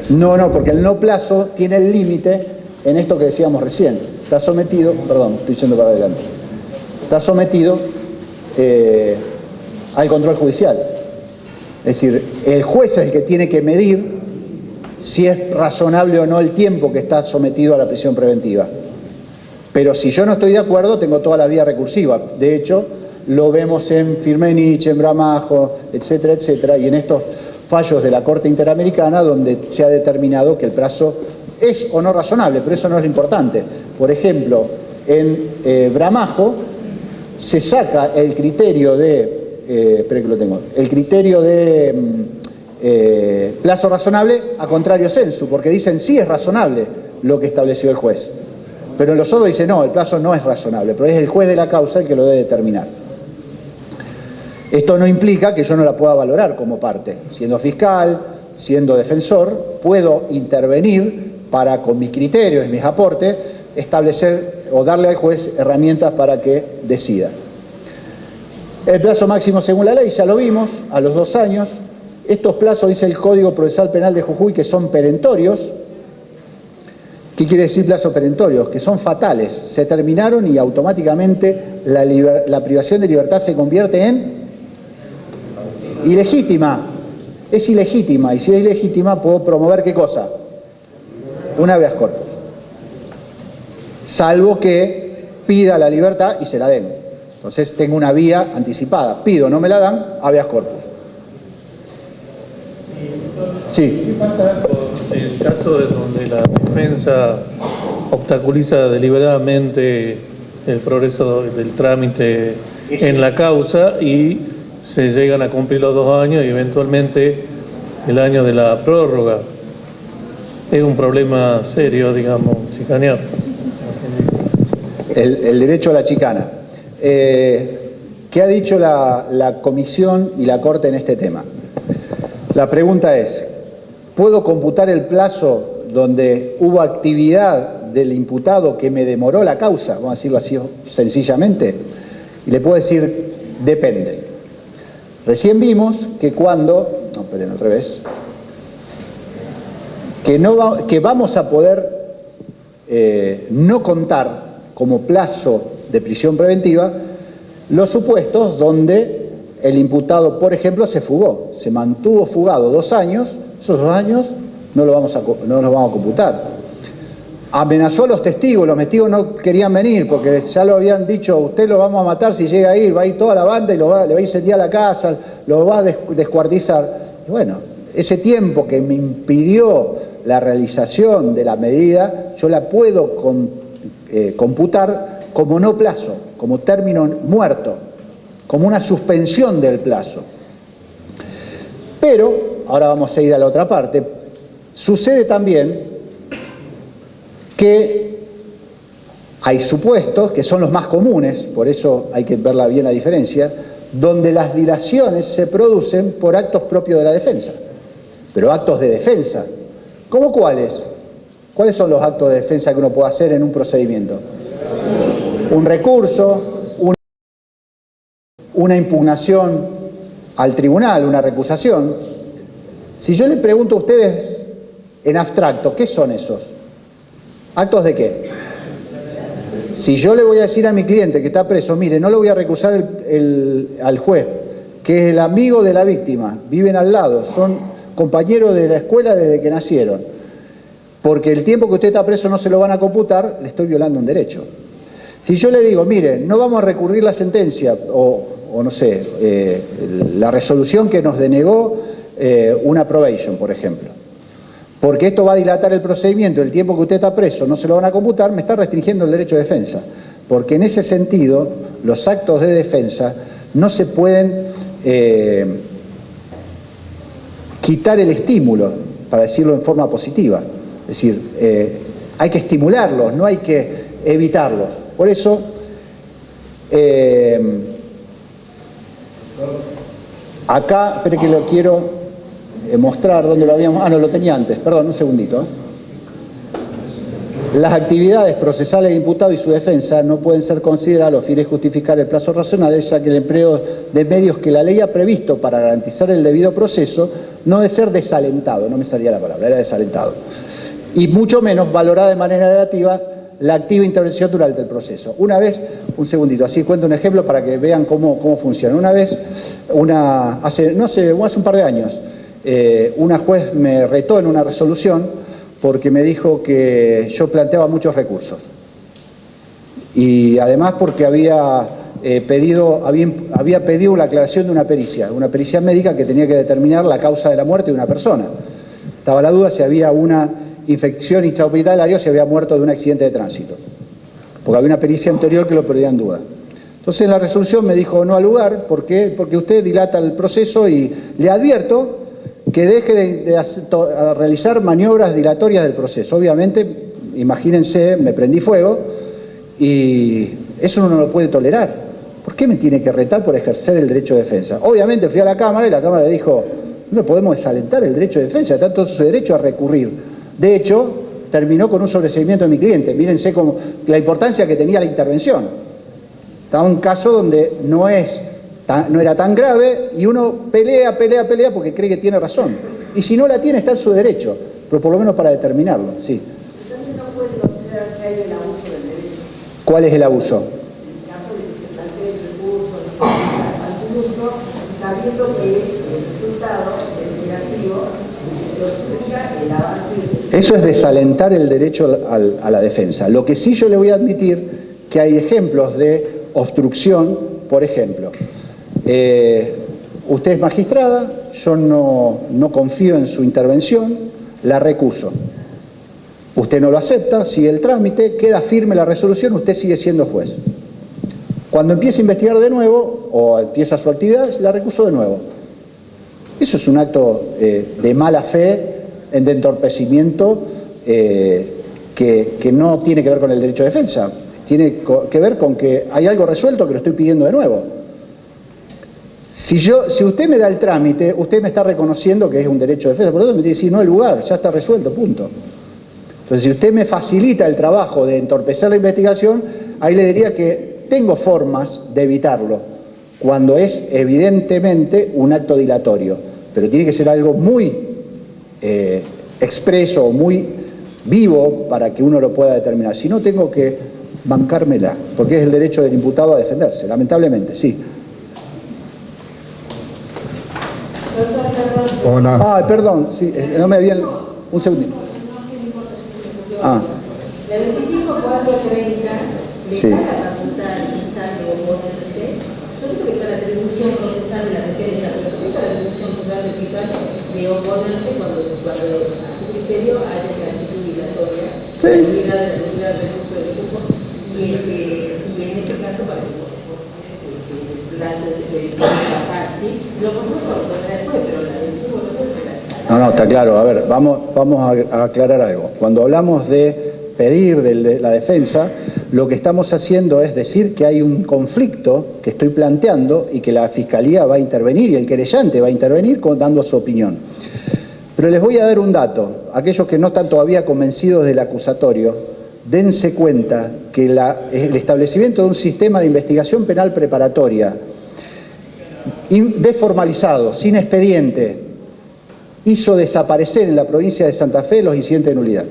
Speaker 2: No, porque el no plazo tiene el límite en esto que decíamos recién. Está sometido, perdón, estoy yendo para adelante. Está sometido al control judicial. Es decir, el juez es el que tiene que medir si es razonable o no el tiempo que está sometido a la prisión preventiva. Pero si yo no estoy de acuerdo, tengo toda la vía recursiva. De hecho, lo vemos en Firmenich, en Bramajo, etcétera, etcétera, y en estos fallos de la Corte Interamericana donde se ha determinado que el plazo es o no razonable, pero eso no es lo importante. Por ejemplo, en Bramajo se saca el criterio de plazo razonable a contrario sensu, porque dicen sí es razonable lo que estableció el juez, pero en los otros dicen no, el plazo no es razonable, pero es el juez de la causa el que lo debe determinar. Esto no implica que yo no la pueda valorar como parte. Siendo fiscal, siendo defensor, puedo intervenir para, con mis criterios y mis aportes, establecer o darle al juez herramientas para que decida. El plazo máximo según la ley, ya lo vimos, a los 2 años. Estos plazos, dice el Código Procesal Penal de Jujuy, que son perentorios. ¿Qué quiere decir plazos perentorios? Que son fatales. Se terminaron y automáticamente la privación de libertad se convierte en ilegítima. Es ilegítima, y si es ilegítima puedo promover ¿qué cosa? Un habeas corpus. Salvo que pida la libertad y se la den. Entonces tengo una vía anticipada. Pido, no me la dan, habeas corpus. Sí.
Speaker 1: ¿Qué pasa con el caso de donde la defensa obstaculiza deliberadamente el progreso del trámite en la causa y se llegan a cumplir los 2 años y eventualmente el año de la prórroga? Es un problema serio, digamos, chicanear.
Speaker 2: El derecho a la chicana. ¿Qué ha dicho la Comisión y la Corte en este tema? La pregunta es, ¿puedo computar el plazo donde hubo actividad del imputado que me demoró la causa? Vamos a decirlo así sencillamente. Y le puedo decir, depende. Recién vimos que cuando, no, esperen otra vez, que vamos a poder no contar como plazo de prisión preventiva los supuestos donde el imputado, por ejemplo, se fugó, se mantuvo fugado 2 años, esos 2 años no los vamos a computar. Amenazó a los testigos no querían venir porque ya lo habían dicho, usted lo vamos a matar si llega a ir, va a ir toda la banda y le va a incendiar la casa, lo va a descuartizar. Y bueno, ese tiempo que me impidió la realización de la medida, yo la puedo computar como no plazo, como término muerto, como una suspensión del plazo. Pero, ahora vamos a ir a la otra parte, sucede también que hay supuestos, que son los más comunes, por eso hay que verla bien la diferencia, donde las dilaciones se producen por actos propios de la defensa, pero actos de defensa. ¿Cómo cuáles? ¿Cuáles son los actos de defensa que uno puede hacer en un procedimiento? Un recurso, una impugnación al tribunal, una recusación. Si yo le pregunto a ustedes en abstracto, ¿qué son esos? ¿Actos de qué? Si yo le voy a decir a mi cliente que está preso, mire, no le voy a recusar al juez, que es el amigo de la víctima, viven al lado, son compañeros de la escuela desde que nacieron, porque el tiempo que usted está preso no se lo van a computar, le estoy violando un derecho. Si yo le digo, mire, no vamos a recurrir la sentencia, o no sé, la resolución que nos denegó una probation, por ejemplo, porque esto va a dilatar el procedimiento, el tiempo que usted está preso no se lo van a computar, me está restringiendo el derecho de defensa, porque en ese sentido los actos de defensa no se pueden quitar el estímulo, para decirlo en forma positiva, es decir, hay que estimularlos, no hay que evitarlos. Por eso, acá, espere que lo quiero mostrar, ¿dónde lo habíamos? Ah, no, lo tenía antes, perdón, un segundito. Las actividades procesales de imputado y su defensa no pueden ser consideradas a los fines de justificar el plazo razonable, ya que el empleo de medios que la ley ha previsto para garantizar el debido proceso no debe ser desalentado, no me salía la palabra, era desalentado, y mucho menos valorada de manera negativa la activa intervención durante el proceso. Una vez, un segundito, así cuento un ejemplo para que vean cómo funciona. Una vez, hace un par de años, una juez me retó en una resolución porque me dijo que yo planteaba muchos recursos. Y además porque había pedido la aclaración de una pericia médica que tenía que determinar la causa de la muerte de una persona. Estaba la duda si había una infección intrahospitalaria o si había muerto de un accidente de tránsito, porque había una pericia anterior que lo ponía en duda. Entonces en la resolución me dijo no al lugar, ¿por qué? Porque usted dilata el proceso y le advierto que deje de realizar maniobras dilatorias del proceso. Obviamente, imagínense, me prendí fuego y eso uno no lo puede tolerar. ¿Por qué me tiene que retar por ejercer el derecho de defensa? Obviamente fui a la Cámara y la Cámara le dijo, no podemos desalentar el derecho de defensa, tanto su derecho a recurrir. De hecho, terminó con un sobreseimiento de mi cliente. Mírense la importancia que tenía la intervención. Estaba un caso donde no era tan grave y uno pelea porque cree que tiene razón. Y si no la tiene, está en su derecho, pero por lo menos para determinarlo, sí.
Speaker 7: También no puede considerar que hay el abuso del derecho.
Speaker 2: ¿Cuál es el abuso?
Speaker 7: En caso de que se plantee el recurso, incluso sabiendo que el resultado es negativo, se obstruya el avance.
Speaker 2: Eso es desalentar el derecho a la defensa. Lo que sí yo le voy a admitir que hay ejemplos de obstrucción, por ejemplo. Usted es magistrada, yo no confío en su intervención, la recuso. Usted no lo acepta, sigue el trámite, queda firme la resolución, usted sigue siendo juez. Cuando empieza a investigar de nuevo, o empieza su actividad, la recuso de nuevo. Eso es un acto de mala fe, de entorpecimiento, que no tiene que ver con el derecho de defensa, tiene que ver con que hay algo resuelto que lo estoy pidiendo de nuevo. Si usted me da el trámite, usted me está reconociendo que es un derecho de defensa, por lo tanto me tiene que decir no hay lugar, ya está resuelto, punto. Entonces, si usted me facilita el trabajo de entorpecer la investigación, ahí le diría que tengo formas de evitarlo, cuando es evidentemente un acto dilatorio, pero tiene que ser algo muy expreso, muy vivo para que uno lo pueda determinar. Si no, tengo que bancármela, porque es el derecho del imputado a defenderse, lamentablemente, sí.
Speaker 8: Hola.
Speaker 2: Ah, perdón, sí, no me habían... Un segundito. Ah.
Speaker 7: La 25.430 le
Speaker 2: Sí.
Speaker 7: da la facultad fiscal de oponerse. Yo creo que está la atribución procesal de la defensa, pero también está la atribución procesal del fiscal de oponerse cuando a su criterio haya una actitud dilatoria,
Speaker 2: Sí.
Speaker 7: la unidad del recurso del grupo, y en ese caso para el plazo de trabajar, ¿sí? Lo conozco lo podrá después, pero la decisión
Speaker 2: No, está claro. A ver, vamos a aclarar algo. Cuando hablamos de pedir de la defensa, lo que estamos haciendo es decir que hay un conflicto que estoy planteando y que la Fiscalía va a intervenir y el querellante va a intervenir dando su opinión. Pero les voy a dar un dato. aquellos que no están todavía convencidos del acusatorio, dense cuenta que el establecimiento de un sistema de investigación penal preparatoria desformalizado, sin expediente, hizo desaparecer en la provincia de Santa Fe los incidentes de nulidad.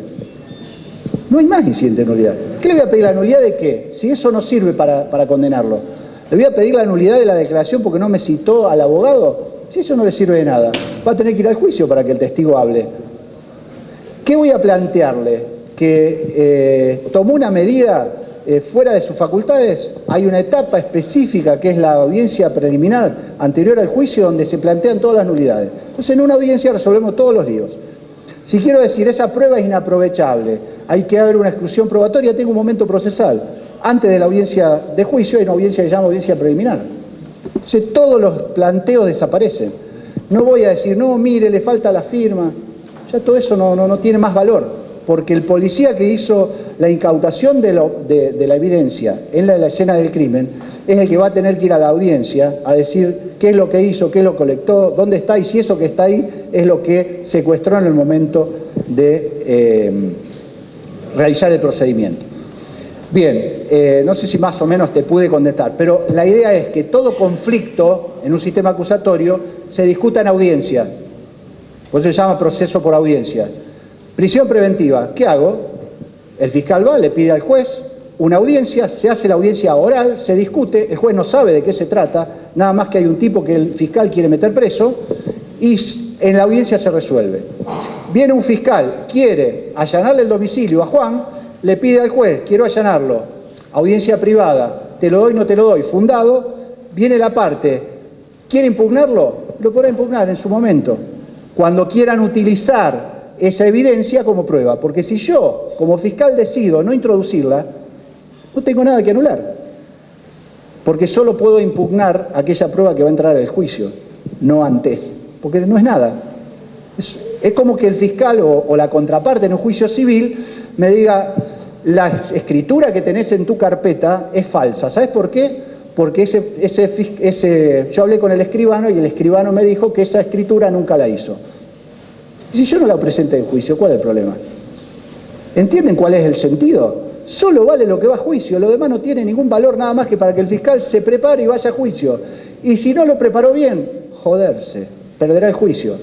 Speaker 2: No hay más incidentes de nulidad. ¿Qué le voy a pedir? ¿La nulidad de qué? Si eso no sirve para condenarlo. ¿Le voy a pedir la nulidad de la declaración porque no me citó al abogado? Si eso no le sirve de nada, va a tener que ir al juicio para que el testigo hable. ¿Qué voy a plantearle? Que tomó una medida fuera de sus facultades. Hay una etapa específica que es la audiencia preliminar anterior al juicio donde se plantean todas las nulidades. Entonces en una audiencia resolvemos todos los líos. Si quiero decir, esa prueba es inaprovechable, hay que haber una exclusión probatoria, tengo un momento procesal. Antes de la audiencia de juicio hay una audiencia que se llama audiencia preliminar. Entonces todos los planteos desaparecen. No voy a decir, no, mire, le falta la firma. Ya todo eso no tiene más valor. Porque el policía que hizo la incautación de la evidencia en la escena del crimen es el que va a tener que ir a la audiencia a decir qué es lo que hizo, qué lo colectó, dónde está y si eso que está ahí es lo que secuestró en el momento de realizar el procedimiento. Bien, no sé si más o menos te pude contestar, pero la idea es que todo conflicto en un sistema acusatorio se discuta en audiencia. Por eso se llama proceso por audiencia. Prisión preventiva, ¿qué hago? El fiscal va, le pide al juez una audiencia, se hace la audiencia oral, se discute, el juez no sabe de qué se trata, nada más que hay un tipo que el fiscal quiere meter preso y en la audiencia se resuelve. Viene un fiscal, quiere allanarle el domicilio a Juan, le pide al juez, quiero allanarlo, audiencia privada, te lo doy, no te lo doy, fundado, viene la parte, ¿quiere impugnarlo? Lo podrá impugnar en su momento, cuando quieran utilizar esa evidencia como prueba, porque si yo, como fiscal, decido no introducirla, no tengo nada que anular, porque solo puedo impugnar aquella prueba que va a entrar al juicio, no antes, porque no es nada. Es como que el fiscal o la contraparte en un juicio civil me diga, la escritura que tenés en tu carpeta es falsa. ¿Sabes por qué? Porque yo hablé con el escribano y el escribano me dijo que esa escritura nunca la hizo. Y si yo no la presenté en juicio, ¿cuál es el problema? ¿Entienden cuál es el sentido? Solo vale lo que va a juicio, lo demás no tiene ningún valor nada más que para que el fiscal se prepare y vaya a juicio. Y si no lo preparó bien, joderse, perderá el juicio.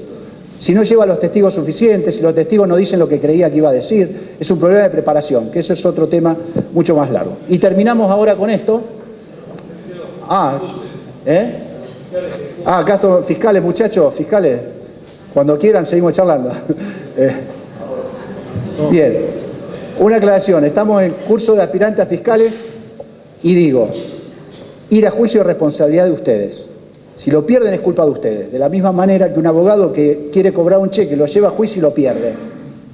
Speaker 2: Si no lleva los testigos suficientes, si los testigos no dicen lo que creía que iba a decir, es un problema de preparación, que eso es otro tema mucho más largo. Y terminamos ahora con esto. Acá están fiscales, muchachos, fiscales. Cuando quieran seguimos charlando. Bien, una aclaración. Estamos en curso de aspirantes a fiscales y digo, ir a juicio es responsabilidad de ustedes. Si lo pierden es culpa de ustedes. De la misma manera que un abogado que quiere cobrar un cheque, lo lleva a juicio y lo pierde.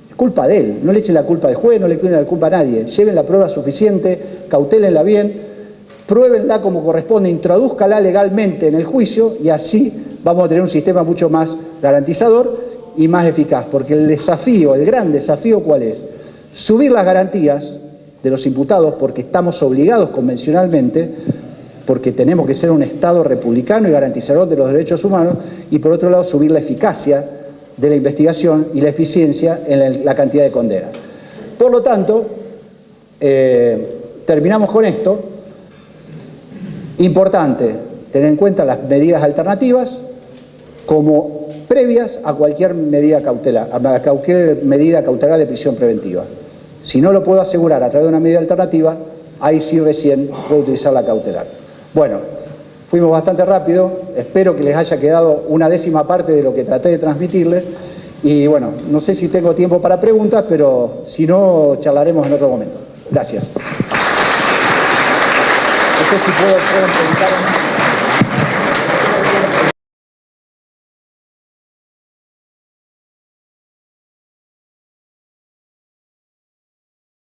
Speaker 2: Es culpa de él. No le echen la culpa al juez, no le echen la culpa a nadie. Lleven la prueba suficiente, cautélenla bien, pruébenla como corresponde, introdúzcala legalmente en el juicio y así vamos a tener un sistema mucho más garantizador y más eficaz, porque el desafío, el gran desafío, ¿cuál es? Subir las garantías de los imputados, porque estamos obligados convencionalmente, porque tenemos que ser un Estado republicano y garantizador de los derechos humanos, y por otro lado subir la eficacia de la investigación y la eficiencia en la cantidad de condenas. Por lo tanto, terminamos con esto. Importante tener en cuenta las medidas alternativas como previas a cualquier medida cautelar, de prisión preventiva. Si no lo puedo asegurar a través de una medida alternativa, ahí sí recién puedo utilizar la cautelar. Bueno, fuimos bastante rápido, espero que les haya quedado una décima parte de lo que traté de transmitirles y bueno, no sé si tengo tiempo para preguntas, pero si no, charlaremos en otro momento. Gracias. No sé si puedo preguntar.